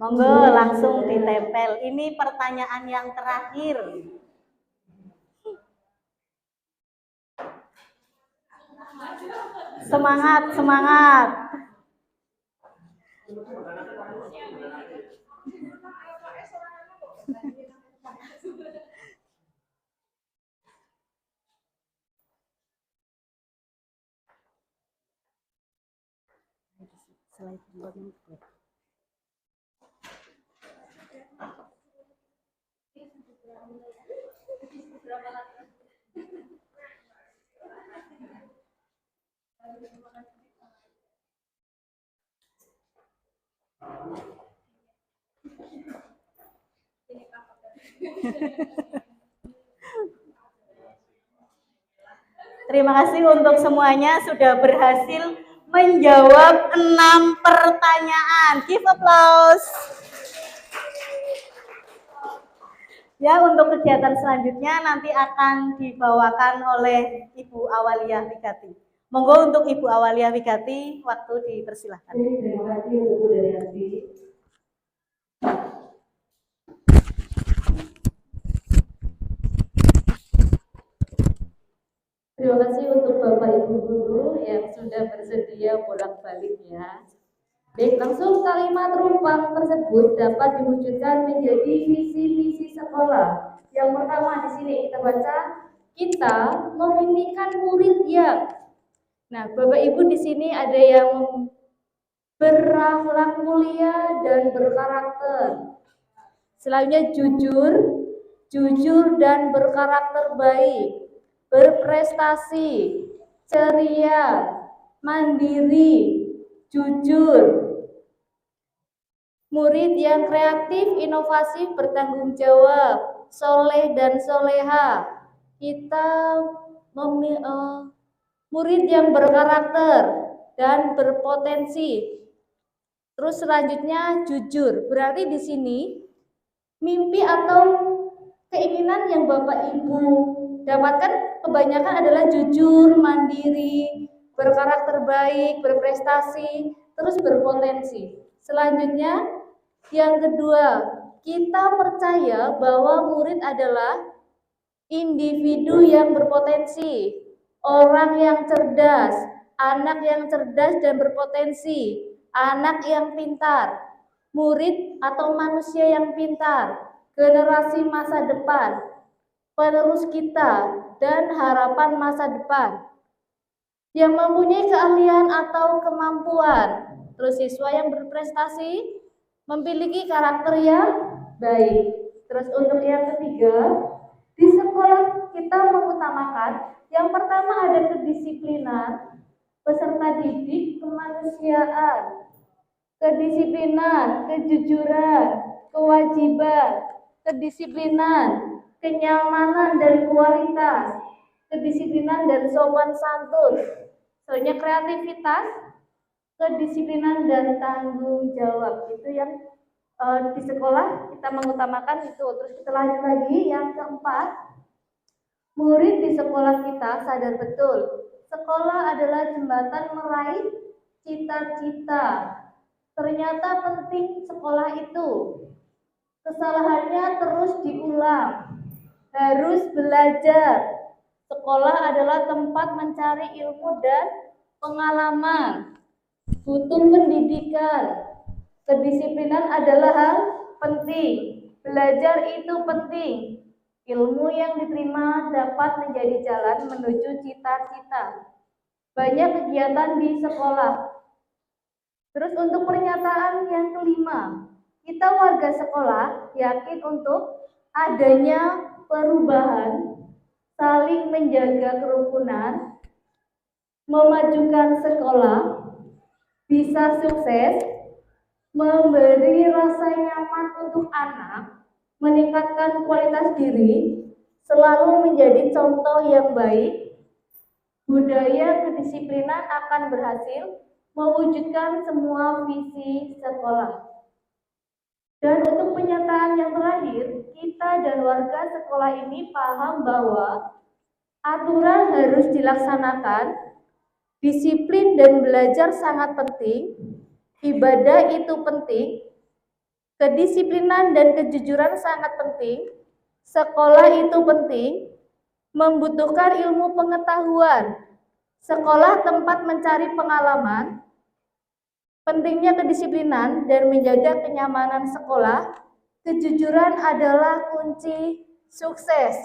Monggo langsung ditempel. Ini pertanyaan yang terakhir. Semangat, semangat. Terima kasih untuk semuanya sudah berhasil menjawab 6 pertanyaan. Give applause. Ya, untuk kegiatan selanjutnya nanti akan dibawakan oleh Ibu Awalia Wigati. Monggo untuk Ibu Awalia Wigati, waktu dipersilahkan. Terima kasih untuk Bu Daryati. Terima kasih untuk Bapak Ibu Guru yang sudah bersedia bolak-balik ya. Baik, langsung kalimat rumpang tersebut dapat diwujudkan menjadi visi-misi sekolah. Yang pertama di sini kita baca, kita memimpikan murid yang. Nah, Bapak Ibu di sini ada yang berakhlak mulia dan berkarakter. Selanjutnya jujur dan berkarakter baik, berprestasi, ceria, mandiri, jujur. Murid yang kreatif, inovatif, bertanggung jawab, soleh dan soleha. Kita murid yang berkarakter dan berpotensi. Terus selanjutnya jujur. Berarti di sini mimpi atau keinginan yang Bapak Ibu dapatkan kebanyakan adalah jujur, mandiri, berkarakter baik, berprestasi, terus berpotensi. Selanjutnya, yang kedua, kita percaya bahwa murid adalah individu yang berpotensi, orang yang cerdas, anak yang cerdas dan berpotensi, anak yang pintar, murid atau manusia yang pintar, generasi masa depan, penerus kita, dan harapan masa depan yang mempunyai keahlian atau kemampuan. Terus siswa yang berprestasi memiliki karakter yang baik. Terus untuk yang ketiga, di sekolah kita mengutamakan yang pertama ada kedisiplinan, peserta didik, kemanusiaan, kedisiplinan, kejujuran, kewajiban, kedisiplinan, kenyamanan dan kualitas, kedisiplinan dan sopan santun, selanjutnya kreativitas, kedisiplinan dan tanggung jawab. Itu yang di sekolah kita mengutamakan itu. Terus kita lanjut lagi yang keempat, murid di sekolah kita sadar betul sekolah adalah jembatan meraih cita-cita. Ternyata penting sekolah itu. Kesalahannya terus diulang. Harus belajar. Sekolah adalah tempat mencari ilmu dan pengalaman. Butuh pendidikan. Kedisiplinan adalah hal penting. Belajar itu penting. Ilmu yang diterima dapat menjadi jalan menuju cita-cita. Banyak kegiatan di sekolah. Terus untuk pernyataan yang kelima, kita warga sekolah yakin untuk adanya perubahan, saling menjaga kerukunan, memajukan sekolah, bisa sukses, memberi rasa nyaman untuk anak, meningkatkan kualitas diri, selalu menjadi contoh yang baik, budaya kedisiplinan akan berhasil mewujudkan semua visi sekolah. Dan untuk penyataan yang terakhir, kita dan warga sekolah ini paham bahwa aturan harus dilaksanakan, disiplin dan belajar sangat penting, ibadah itu penting, Kedisiplinan dan kejujuran sangat penting. Sekolah itu penting, membutuhkan ilmu pengetahuan. Sekolah tempat mencari pengalaman. Pentingnya kedisiplinan dan menjaga kenyamanan sekolah. Kejujuran adalah kunci sukses.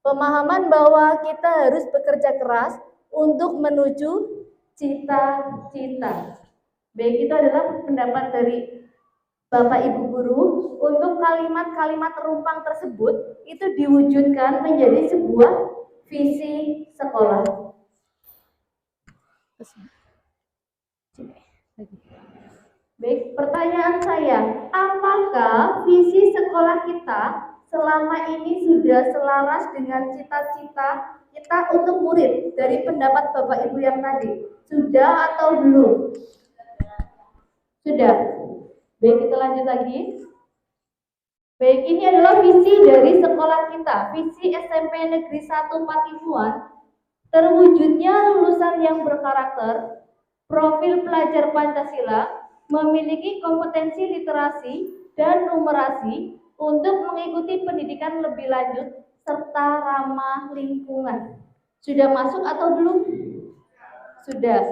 Pemahaman bahwa kita harus bekerja keras untuk menuju cita-cita. Baik, itu adalah pendapat dari Bapak Ibu Guru. Untuk kalimat-kalimat rumpang tersebut itu diwujudkan menjadi sebuah visi sekolah. Baik, pertanyaan saya, apakah visi sekolah kita selama ini sudah selaras dengan cita-cita kita untuk murid? Dari pendapat Bapak Ibu yang tadi, sudah atau belum? Sudah. Baik, kita lanjut lagi. Baik, ini adalah visi dari sekolah kita, visi SMP Negeri 1 Patimuan. Terwujudnya lulusan yang berkarakter, profil pelajar Pancasila, memiliki kompetensi literasi dan numerasi untuk mengikuti pendidikan lebih lanjut serta ramah lingkungan. Sudah masuk atau belum? Sudah.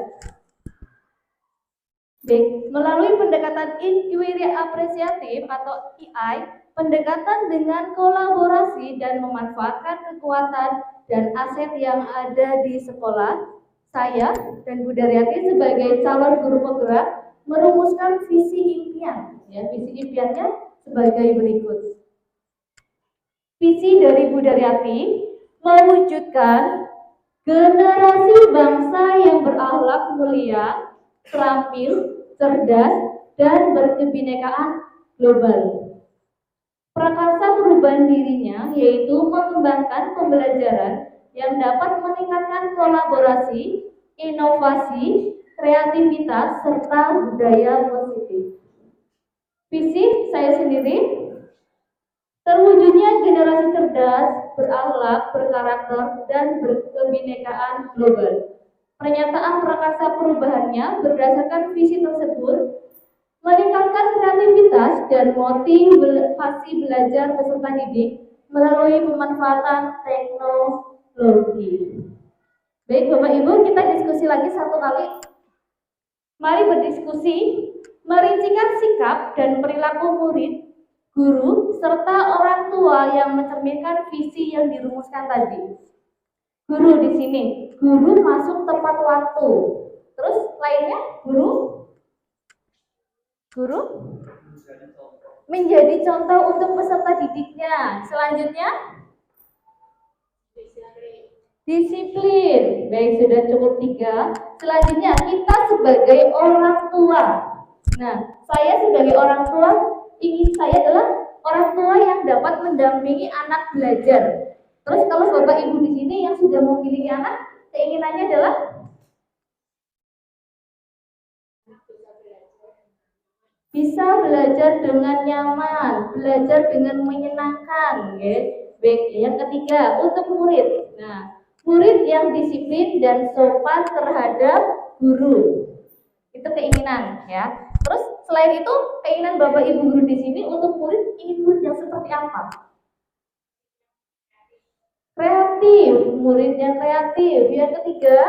Baik, melalui pendekatan inquiry apresiatif atau EI, pendekatan dengan kolaborasi dan memanfaatkan kekuatan dan aset yang ada di sekolah, saya dan Bu Daryati sebagai calon guru penggerak merumuskan visi impian. Ya, visi impiannya sebagai berikut. Visi dari Bu Daryati mewujudkan generasi bangsa yang berakhlak mulia, terampil, cerdas, dan berkebinekaan global. Prakarsa perubahan dirinya yaitu mengembangkan pembelajaran yang dapat meningkatkan kolaborasi, inovasi, kreativitas, serta budaya positif. Visi saya sendiri, terwujudnya generasi cerdas, berakhlak, berkarakter, dan berkebinekaan global. Pernyataan prakarsa perubahannya berdasarkan visi tersebut meningkatkan kreativitas dan motivasi belajar peserta didik melalui pemanfaatan teknologi. Baik Bapak Ibu, kita diskusi lagi satu kali. Mari berdiskusi, merincikan sikap dan perilaku murid, guru, serta orang tua yang mencerminkan visi yang dirumuskan tadi. Guru di sini, guru masuk tepat waktu. Terus lainnya, guru menjadi contoh untuk peserta didiknya. Selanjutnya, disiplin. Baik, sudah cukup 3. Selanjutnya, kita sebagai orang tua. Nah, saya sebagai orang tua, ingin saya adalah orang tua yang dapat mendampingi anak belajar. Terus kalau Bapak Ibu di sini yang sudah memiliki anak, keinginannya adalah bisa belajar dengan nyaman, belajar dengan menyenangkan, ya. Baik, yang ketiga untuk murid. Nah, murid yang disiplin dan sopan terhadap guru. Itu keinginan, ya. Terus selain itu, keinginan Bapak Ibu guru di sini untuk murid, ingin murid yang seperti apa? Kreatif, murid yang kreatif. Yang ketiga,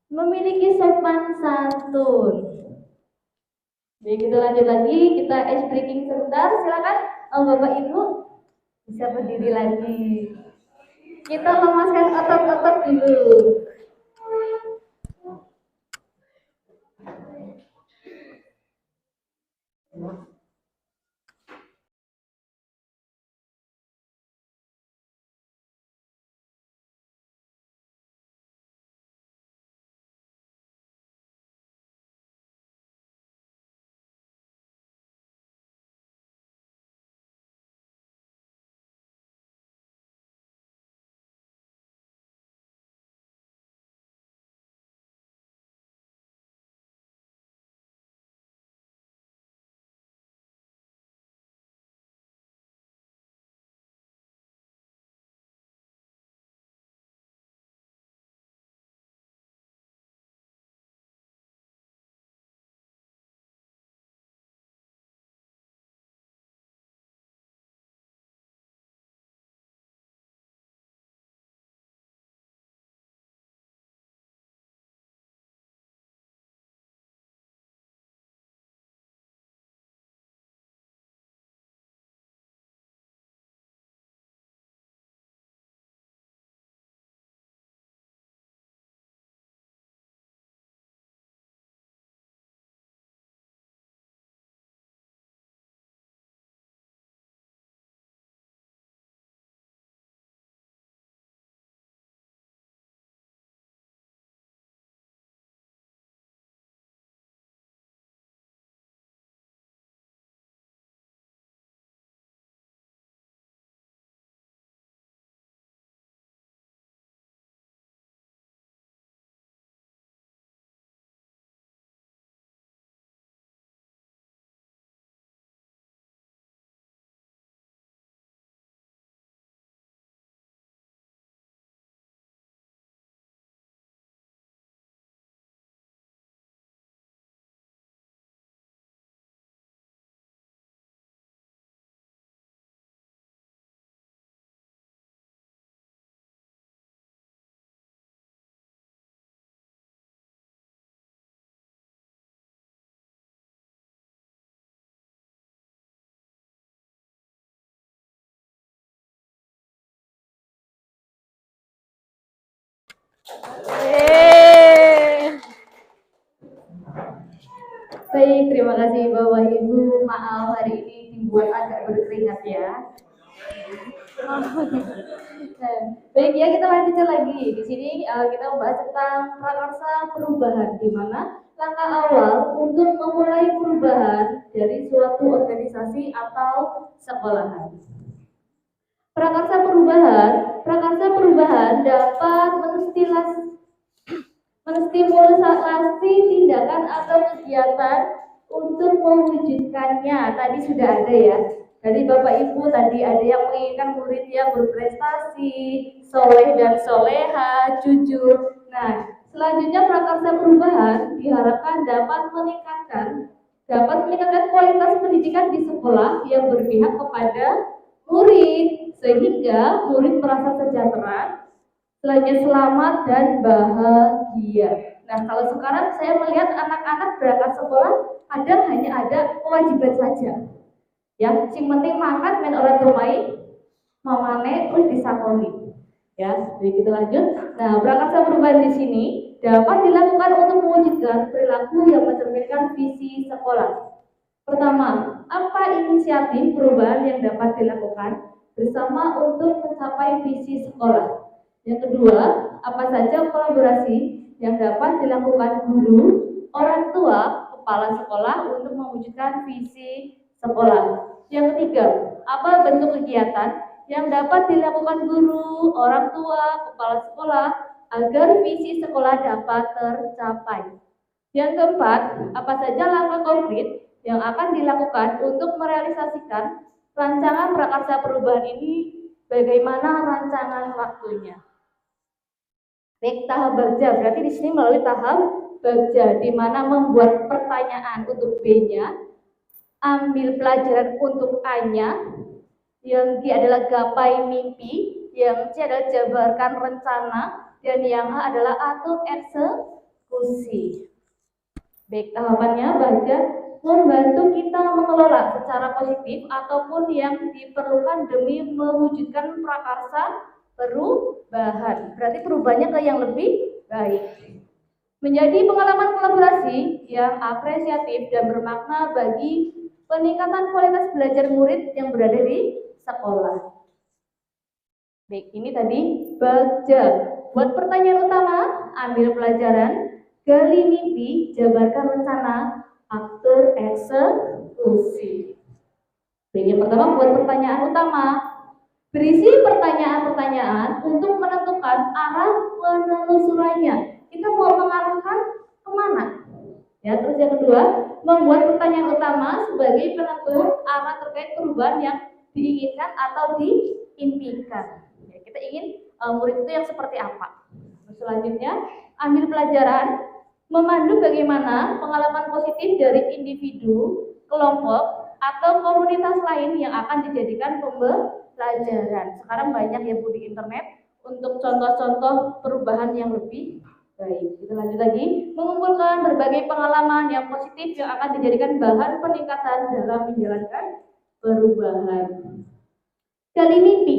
memiliki sopan santun. Baik, kita lanjut lagi, kita ice breaking sebentar. Silakan Bapak Ibu bisa berdiri lagi. Kita lemaskan otot-otot dulu. Baik, terima kasih Bapak Ibu. Maaf hari ini dibuat agak berkeringat ya. Nah, baik ya, kita lanjutkan lagi. Di sini kita membahas tentang prakarsa perubahan, di mana langkah awal untuk memulai perubahan dari suatu organisasi atau sekolahan. Prakarsa perubahan dapat menstimulasi tindakan atau kegiatan untuk mewujudkannya. Tadi sudah ada ya. Dari Bapak Ibu tadi ada yang menginginkan murid yang berprestasi, soleh dan soleha, jujur. Nah, selanjutnya prakarsa perubahan diharapkan dapat meningkatkan kualitas pendidikan di sekolah yang berpihak kepada murid, sehingga murid merasa sejahtera, selanjutnya selamat dan bahagia. Nah, kalau sekarang saya melihat anak-anak berangkat sekolah hanya ada kewajiban saja. Yang penting makan men orang tumai, mamane terus disakoni. Ya, jadi kita lanjut. Nah, prakarsa perubahan di sini dapat dilakukan untuk mewujudkan perilaku yang mencerminkan visi sekolah. Pertama, apa inisiatif perubahan yang dapat dilakukan bersama untuk mencapai visi sekolah? Yang kedua, apa saja kolaborasi yang dapat dilakukan guru, orang tua, kepala sekolah untuk mewujudkan visi sekolah? Yang ketiga, apa bentuk kegiatan yang dapat dilakukan guru, orang tua, kepala sekolah agar visi sekolah dapat tercapai? Yang keempat, apa saja langkah konkret yang akan dilakukan untuk merealisasikan rancangan prakarsa perubahan ini? Bagaimana rancangan waktunya? Baik, tahap bagja berarti di sini melalui tahap bagja, di mana membuat pertanyaan untuk B-nya, ambil pelajaran untuk A-nya, yang G adalah gapai mimpi, yang C adalah jabarkan rencana, dan yang H adalah atur eksekusi. Baik, tahapannya bagja membantu kita mengelola secara positif ataupun yang diperlukan demi mewujudkan prakarsa perubahan. Berarti perubahannya ke yang lebih baik. Menjadi pengalaman kolaborasi yang apresiatif dan bermakna bagi peningkatan kualitas belajar murid yang berada di sekolah. Baik, ini tadi bagja. Buat pertanyaan utama, ambil pelajaran, gali mimpi, jabarkan rencana, atur eksekusi. Baik, yang pertama buat pertanyaan utama. Berisi pertanyaan-pertanyaan untuk menentukan arah penelusurannya. Kita mau mengarahkan kemana? Ya, terus yang kedua, membuat pertanyaan utama sebagai penentu arah terkait perubahan yang diinginkan atau diimpikan. Ya, kita ingin murid itu yang seperti apa? Terus selanjutnya, ambil pelajaran, memandu bagaimana pengalaman positif dari individu, kelompok, atau komunitas lain yang akan dijadikan pembelajaran. Sekarang banyak ya Bu di internet untuk contoh-contoh perubahan yang lebih baik. Kita lanjut lagi, mengumpulkan berbagai pengalaman yang positif yang akan dijadikan bahan peningkatan dalam menjalankan perubahan. Gali mimpi,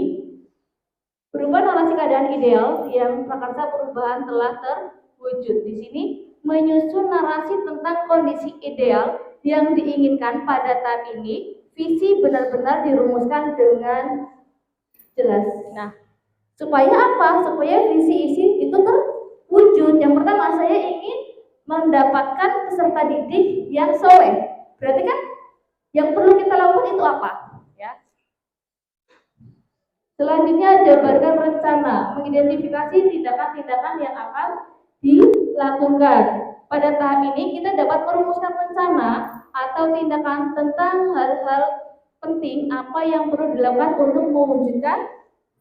berupa narasi keadaan ideal yang prakarsa perubahan telah terwujud. Di sini menyusun narasi tentang kondisi ideal yang diinginkan pada tahap ini, visi benar-benar dirumuskan dengan jelas. Nah, supaya apa? Supaya visi itu terwujud. Yang pertama, saya ingin mendapatkan peserta didik yang soleh. Berarti kan yang perlu kita lakukan itu apa? Ya. Selanjutnya, jabarkan rencana, mengidentifikasi tindakan-tindakan yang akan dilakukan. Pada tahap ini kita dapat merumuskan rencana atau tindakan tentang hal-hal penting apa yang perlu dilakukan untuk mewujudkan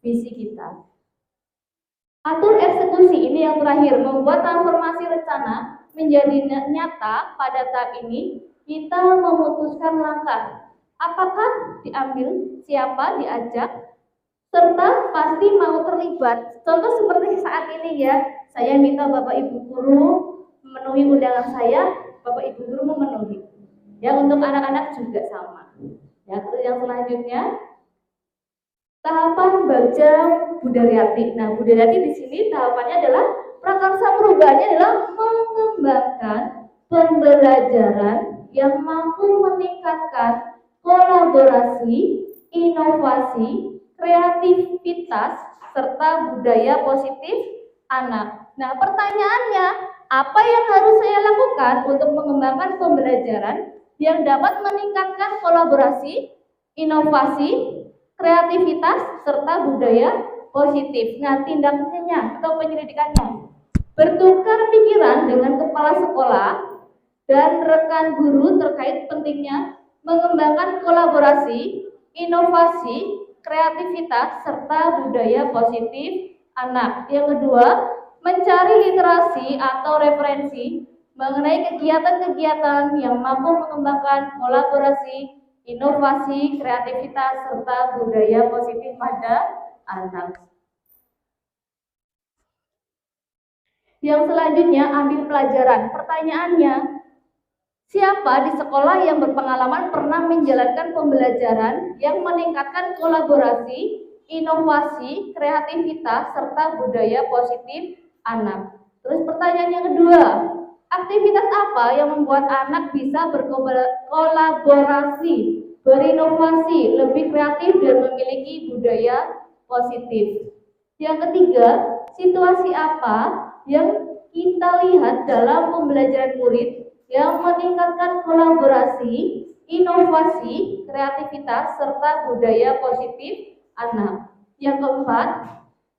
visi kita. Atur eksekusi, ini yang terakhir, membuat transformasi rencana menjadi nyata. Pada tahap ini kita memutuskan langkah, apakah diambil, siapa diajak, serta pasti mau terlibat. Contoh seperti saat ini ya, saya minta Bapak Ibu guru memenuhi undangan saya, Bapak Ibu guru memenuhi. Ya, untuk anak-anak juga sama. Ya, terus yang selanjutnya tahapan bagja Budaryati. Nah, Budaryati di sini tahapannya adalah prakarsa perubahannya adalah mengembangkan pembelajaran yang mampu meningkatkan kolaborasi, inovasi, kreativitas, serta budaya positif anak. Nah, pertanyaannya, apa yang harus saya lakukan untuk mengembangkan pembelajaran yang dapat meningkatkan kolaborasi, inovasi, kreativitas, serta budaya positif? Nah, tindakannya atau penyelidikannya, bertukar pikiran dengan kepala sekolah dan rekan guru terkait pentingnya mengembangkan kolaborasi, inovasi, kreativitas, serta budaya positif anak. Yang kedua, mencari literasi atau referensi mengenai kegiatan-kegiatan yang mampu mengembangkan kolaborasi, inovasi, kreativitas, serta budaya positif pada anak. Yang selanjutnya, ambil pelajaran. Pertanyaannya, siapa di sekolah yang berpengalaman pernah menjalankan pembelajaran yang meningkatkan kolaborasi, inovasi, kreativitas, serta budaya positif anak? Terus pertanyaan yang kedua, aktivitas apa yang membuat anak bisa berkolaborasi, berinovasi, lebih kreatif, dan memiliki budaya positif? Yang ketiga, situasi apa yang kita lihat dalam pembelajaran murid yang meningkatkan kolaborasi, inovasi, kreativitas, serta budaya positif anak? Yang keempat,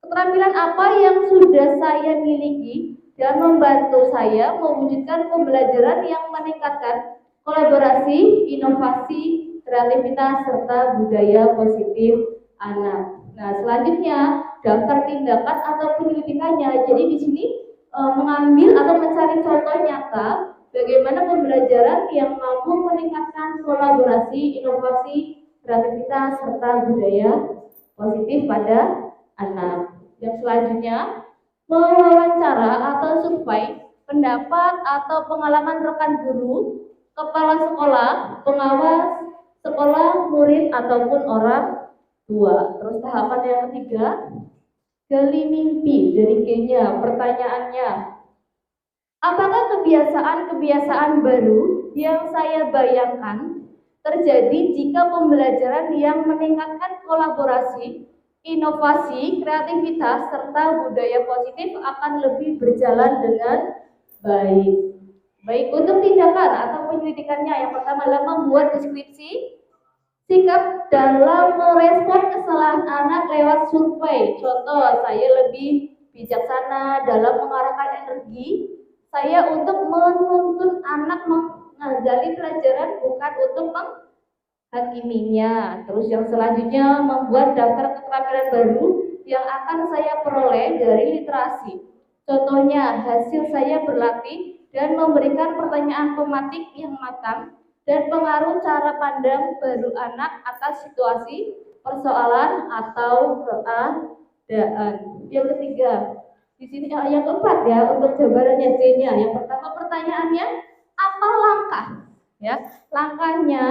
keterampilan apa yang sudah saya miliki dan membantu saya mewujudkan pembelajaran yang meningkatkan kolaborasi, inovasi, kreativitas, serta budaya positif anak? Nah, selanjutnya daftar tindakan atau penyelidikannya. Jadi di sini mengambil atau mencari contoh nyata bagaimana pembelajaran yang mampu meningkatkan kolaborasi, inovasi, kreativitas, serta budaya positif pada anak. Yang selanjutnya, mewawancara atau survei pendapat atau pengalaman rekan guru, kepala sekolah, pengawas sekolah, murid, ataupun orang tua. Terus tahapan yang ketiga, gali mimpi dari G-nya. Pertanyaannya, apakah kebiasaan-kebiasaan baru yang saya bayangkan terjadi jika pembelajaran yang meningkatkan kolaborasi, inovasi, kreativitas, serta budaya positif akan lebih berjalan dengan baik? Baik, untuk tindakan atau penyelidikannya, yang pertama adalah membuat deskripsi sikap dalam merespon kesalahan anak lewat survei. Contoh, saya lebih bijaksana dalam mengarahkan energi saya untuk menuntun anak menggali pelajaran, bukan untuk menghakiminya. Terus yang selanjutnya, membuat daftar keterampilan baru yang akan saya peroleh dari literasi. Contohnya, hasil saya berlatih dan memberikan pertanyaan pematik yang matang dan pengaruh cara pandang baru anak atas situasi, persoalan, atau keadaan. Yang ketiga, di sini yang keempat ya, untuk jabarannya C-nya. Yang pertama, pertanyaannya, apa langkah? Ya, langkahnya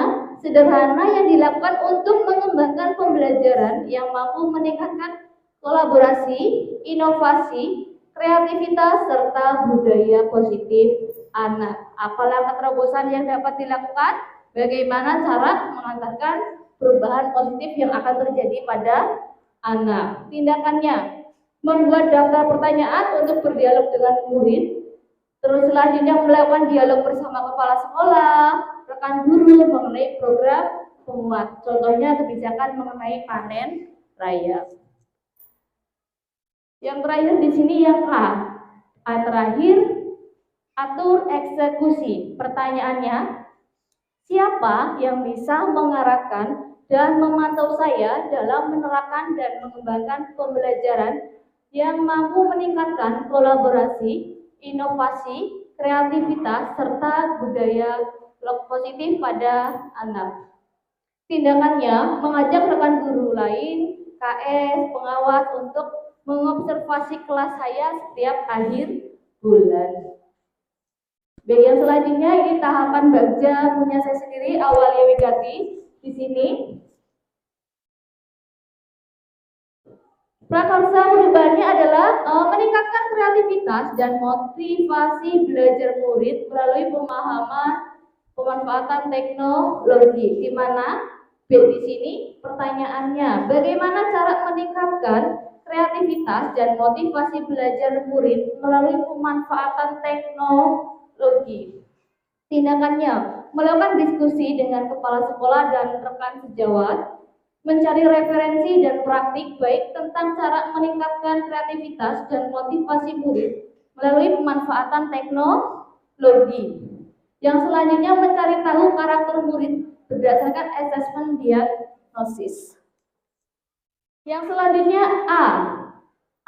sederhana yang dilakukan untuk mengembangkan pembelajaran yang mampu meningkatkan kolaborasi, inovasi, kreativitas, serta budaya positif anak. Apa langkah terobosan yang dapat dilakukan? Bagaimana cara mengantarkan perubahan positif yang akan terjadi pada anak? Tindakannya, membuat daftar pertanyaan untuk berdialog dengan murid. Terus selanjutnya melakukan dialog bersama kepala sekolah, rekan guru mengenai program penguat. Contohnya kebijakan mengenai panen raya. Yang terakhir di sini yang A. Terakhir, atur eksekusi. Pertanyaannya, siapa yang bisa mengarahkan dan memantau saya dalam menerapkan dan mengembangkan pembelajaran yang mampu meningkatkan kolaborasi, inovasi, kreativitas, serta budaya positif pada anak? Tindakannya, mengajak rekan guru lain, KS, pengawas untuk mengobservasi kelas saya setiap akhir bulan. Baik, yang selanjutnya ini tahapan bagja punya saya sendiri, Awalia Wigati. Di sini Prakarsa perubahannya adalah meningkatkan kreativitas dan motivasi belajar murid melalui pemahaman pemanfaatan teknologi. Di mana di sini pertanyaannya, bagaimana cara meningkatkan kreativitas dan motivasi belajar murid melalui pemanfaatan teknologi? Tindakannya, melakukan diskusi dengan kepala sekolah dan rekan sejawat, mencari referensi dan praktik baik tentang cara meningkatkan kreativitas dan motivasi murid melalui pemanfaatan teknologi. Yang selanjutnya mencari tahu karakter murid berdasarkan asesmen diagnosis. Yang selanjutnya A,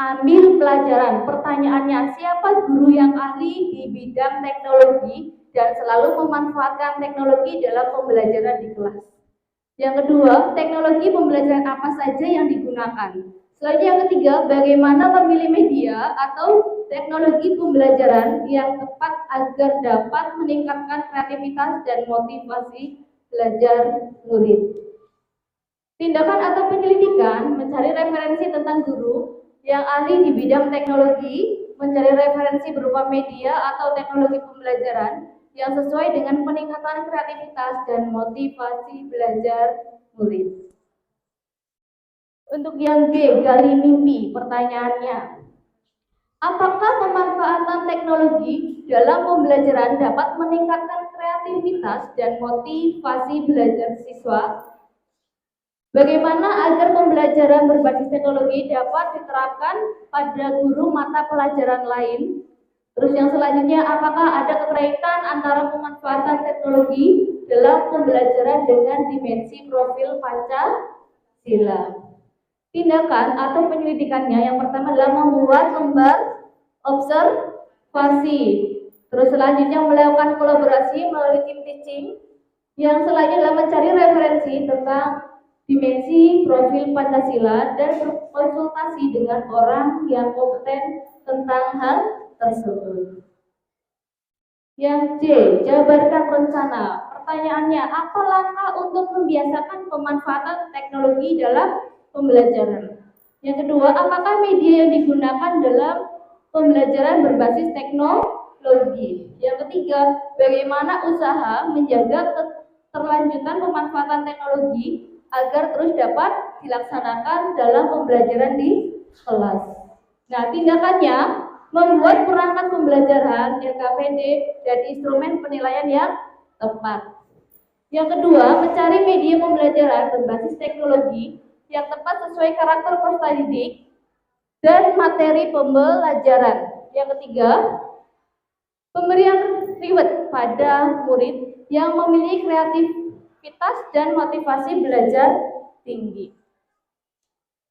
ambil pelajaran. Pertanyaannya, siapa guru yang ahli di bidang teknologi dan selalu memanfaatkan teknologi dalam pembelajaran di kelas? Yang kedua, teknologi pembelajaran apa saja yang digunakan? Selanjutnya yang ketiga, bagaimana memilih media atau teknologi pembelajaran yang tepat agar dapat meningkatkan kreativitas dan motivasi belajar murid. Tindakan atau penyelidikan, mencari referensi tentang guru yang ahli di bidang teknologi, mencari referensi berupa media atau teknologi pembelajaran yang sesuai dengan peningkatan kreativitas dan motivasi belajar murid. Untuk yang B, gali mimpi. Pertanyaannya, apakah pemanfaatan teknologi dalam pembelajaran dapat meningkatkan kreativitas dan motivasi belajar siswa? Bagaimana agar pembelajaran berbasis teknologi dapat diterapkan pada guru mata pelajaran lain? Terus yang selanjutnya, apakah ada keterkaitan antara pemanfaatan teknologi dalam pembelajaran dengan dimensi profil Pancasila? Tindakan atau penyelidikannya yang pertama adalah membuat lembar observasi. Terus selanjutnya melakukan kolaborasi melalui tim teaching. Yang selanjutnya adalah mencari referensi tentang dimensi profil Pancasila dan berkonsultasi dengan orang yang kompeten tentang hal tersebut. Yang C, jabarkan rencana. Pertanyaannya, apa langkah untuk membiasakan pemanfaatan teknologi dalam pembelajaran? Yang kedua, apakah media yang digunakan dalam pembelajaran berbasis teknologi? Yang ketiga, bagaimana usaha menjaga keterlanjutan pemanfaatan teknologi agar terus dapat dilaksanakan dalam pembelajaran di kelas? Nah, tindakannya membuat perangkat pembelajaran LKPD dan instrumen penilaian yang tepat. Yang kedua, mencari media pembelajaran berbasis teknologi yang tepat sesuai karakter peserta didik dan materi pembelajaran. Yang ketiga, pemberian reward pada murid yang memiliki kreativitas dan motivasi belajar tinggi.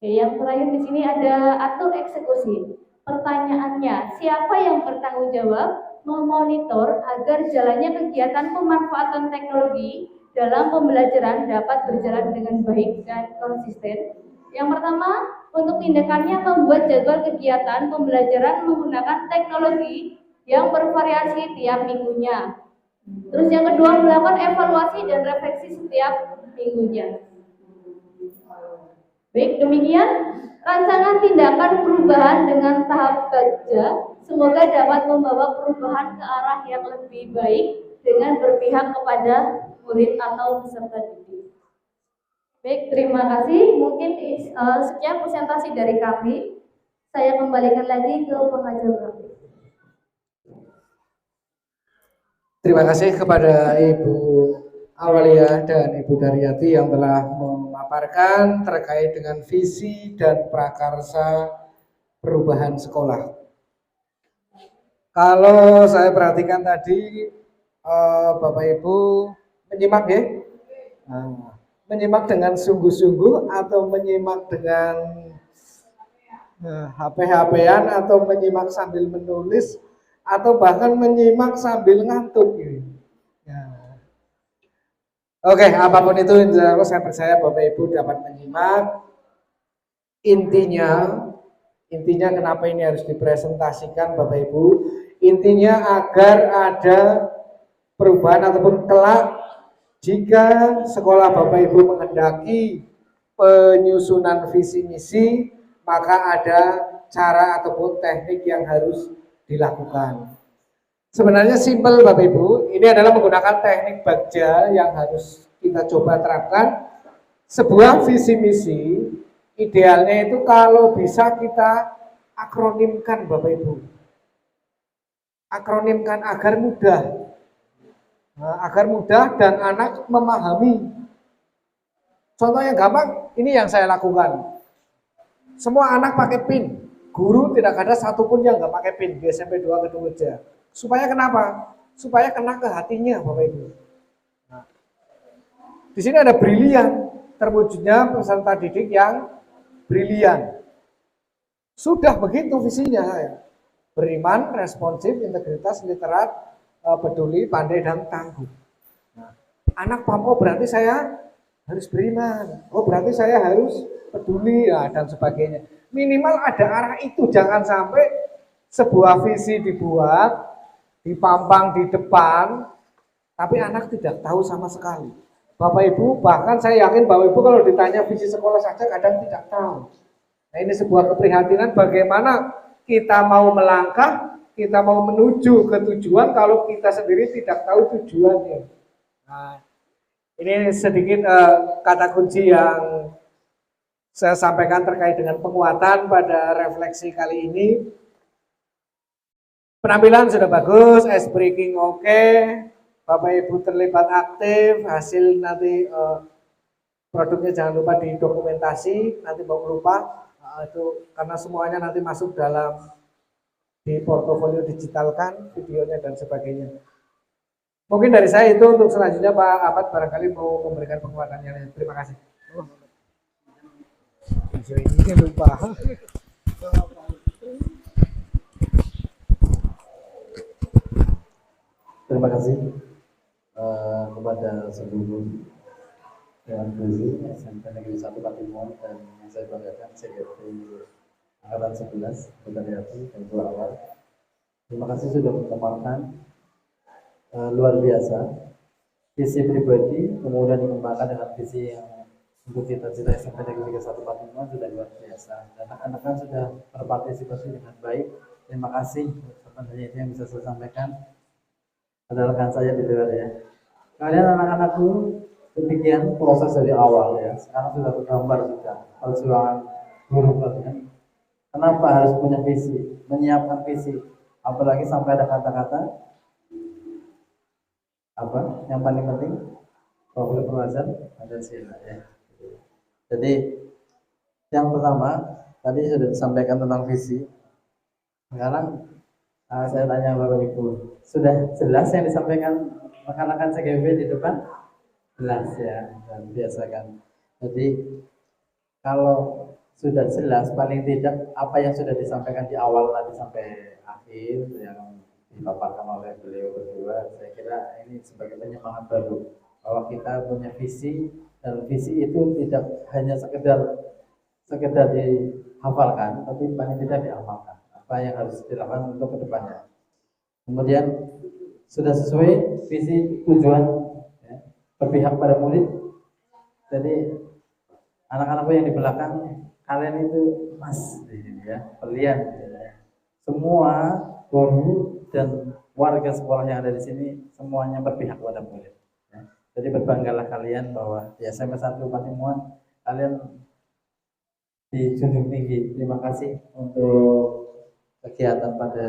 Oke, yang terakhir di sini ada atur eksekusi. Pertanyaannya, siapa yang bertanggung jawab memonitor agar jalannya kegiatan pemanfaatan teknologi dalam pembelajaran dapat berjalan dengan baik dan konsisten? Yang pertama, untuk tindakannya membuat jadwal kegiatan pembelajaran menggunakan teknologi yang bervariasi tiap minggunya. Terus yang kedua, melakukan evaluasi dan refleksi setiap minggunya. Baik, demikian rancangan tindakan perubahan dengan tahap baja. Semoga dapat membawa perubahan ke arah yang lebih baik dengan berpihak kepada murid atau peserta didik. Baik, terima kasih. Mungkin sekian presentasi dari kami. Saya kembalikan lagi ke pengajar kami. Terima kasih kepada Ibu Awalia dan Ibu Daryati yang telah memaparkan terkait dengan visi dan prakarsa perubahan sekolah. Kalau saya perhatikan tadi Bapak Ibu menyimak ya, menyimak dengan sungguh-sungguh atau menyimak dengan HP-HPan atau menyimak sambil menulis atau bahkan menyimak sambil ngantuk gitu. Oke, apapun itu insya Allah saya percaya Bapak Ibu dapat menyimak. Intinya kenapa ini harus dipresentasikan Bapak Ibu? Intinya agar ada perubahan ataupun kelak jika sekolah Bapak Ibu menghendaki penyusunan visi misi maka ada cara ataupun teknik yang harus dilakukan. Sebenarnya simpel Bapak Ibu, ini adalah menggunakan teknik bagja yang harus kita coba terapkan. Sebuah visi misi, idealnya itu kalau bisa kita akronimkan Bapak Ibu. Akronimkan agar mudah. Agar mudah dan anak memahami. Contoh yang gampang, ini yang saya lakukan. Semua anak pakai PIN. Guru tidak ada satupun yang nggak pakai PIN di SMP 2 Kedungreja. Supaya kenapa? Supaya kena ke hatinya Bapak Ibu. Nah, di sini ada brilian, terwujudnya peserta didik yang brilian. Sudah begitu visinya saya. Beriman, responsif, integritas, literat, peduli, pandai, dan tangguh. Nah, anak paham, oh berarti saya harus beriman, oh berarti saya harus peduli, ya, dan sebagainya. Minimal ada arah itu, jangan sampai sebuah visi dibuat, dipampang di depan, tapi anak tidak tahu sama sekali. Bapak Ibu, bahkan saya yakin Bapak Ibu kalau ditanya visi sekolah saja kadang tidak tahu. Nah ini sebuah keprihatinan bagaimana kita mau melangkah, kita mau menuju ke tujuan kalau kita sendiri tidak tahu tujuannya. Nah, ini sedikit kata kunci yang saya sampaikan terkait dengan penguatan pada refleksi kali ini. Penampilan sudah bagus, ice breaking oke, Bapak Ibu terlibat aktif, hasil nanti produknya jangan lupa didokumentasi, nanti mau lupa itu karena semuanya nanti masuk dalam di portofolio digitalkan, videonya dan sebagainya. Mungkin dari saya itu, untuk selanjutnya Pak Ahmad barangkali mau memberikan penguatannya. Terima kasih. Ini lupa. Terima kasih kepada seluruh Dewan Guru SMP Negeri 1 Patimuan dan yang saya banggakan CGP Angkatan 11 Bunda Hati dan Dua Awal. Terima kasih sudah memaparkan luar biasa visi pribadi, kemudian dikembangkan dengan visi yang untuk cita-cita SMP Negeri 1 Patimuan sudah luar biasa dan anak-anak kan sudah berpartisipasi dengan baik. Terima kasih. Sebenarnya itu yang bisa saya sampaikan. Ada rekan saya di luar ya. Kalian anak-anakku demikian proses dari awal ya. Sekarang sudah tergambar sudah perjuangan guru kalian. Kenapa harus punya visi, menyiapkan visi, apalagi sampai ada kata-kata apa yang paling penting Bapak Pengajar Pancasila ya. Jadi yang pertama tadi sudah disampaikan tentang visi. Sekarang saya tanya Bapak Ibu, sudah jelas yang disampaikan rekan-rekan CGP di depan? Jelas ya, dan biasa kan. Jadi kalau sudah jelas, paling tidak apa yang sudah disampaikan di awal tadi sampai akhir yang dipaparkan oleh beliau berdua, saya kira ini sebagai penyemangat baru bahwa kita punya visi dan visi itu tidak hanya sekedar dihafalkan, tapi paling tidak diamalkan. Apa yang harus dilakukan untuk kedepannya. Kemudian sudah sesuai visi tujuan ya, berpihak pada murid. Jadi anak-anakku yang di belakang kalian itu mas ya, pelian ya. Semua guru dan warga sekolah yang ada di sini semuanya berpihak pada murid ya. Jadi berbanggalah kalian bahwa di SMP 1 Patimuan kalian dijunjung tinggi. Terima kasih untuk kegiatan pada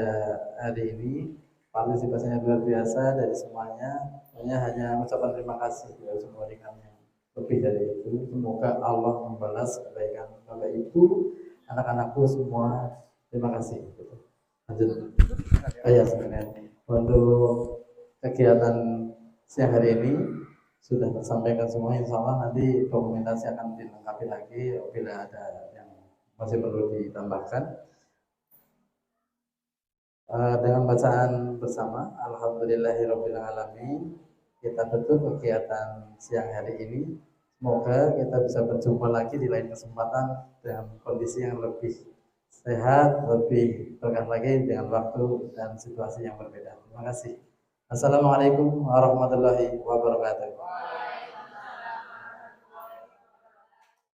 hari ini, partisipasinya luar biasa dari semuanya. Hanya mengucapkan terima kasih kepada semua rekan yang lebih dari itu. Semoga Allah membalas kebaikan Bapak Ibu, anak-anakku semua. Terima kasih. Lanjut. Ya sebenarnya untuk kegiatan siang hari ini sudah tersampaikan semua. Insya Allah nanti dokumentasi akan dilengkapi lagi bila ada yang masih perlu ditambahkan. Dengan bacaan bersama Alhamdulillahirabbil alamin, kita tutup kegiatan siang hari ini. Semoga kita bisa berjumpa lagi di lain kesempatan dengan kondisi yang lebih sehat, lebih berkah lagi dengan waktu dan situasi yang berbeda. Terima kasih. Assalamualaikum warahmatullahi wabarakatuh.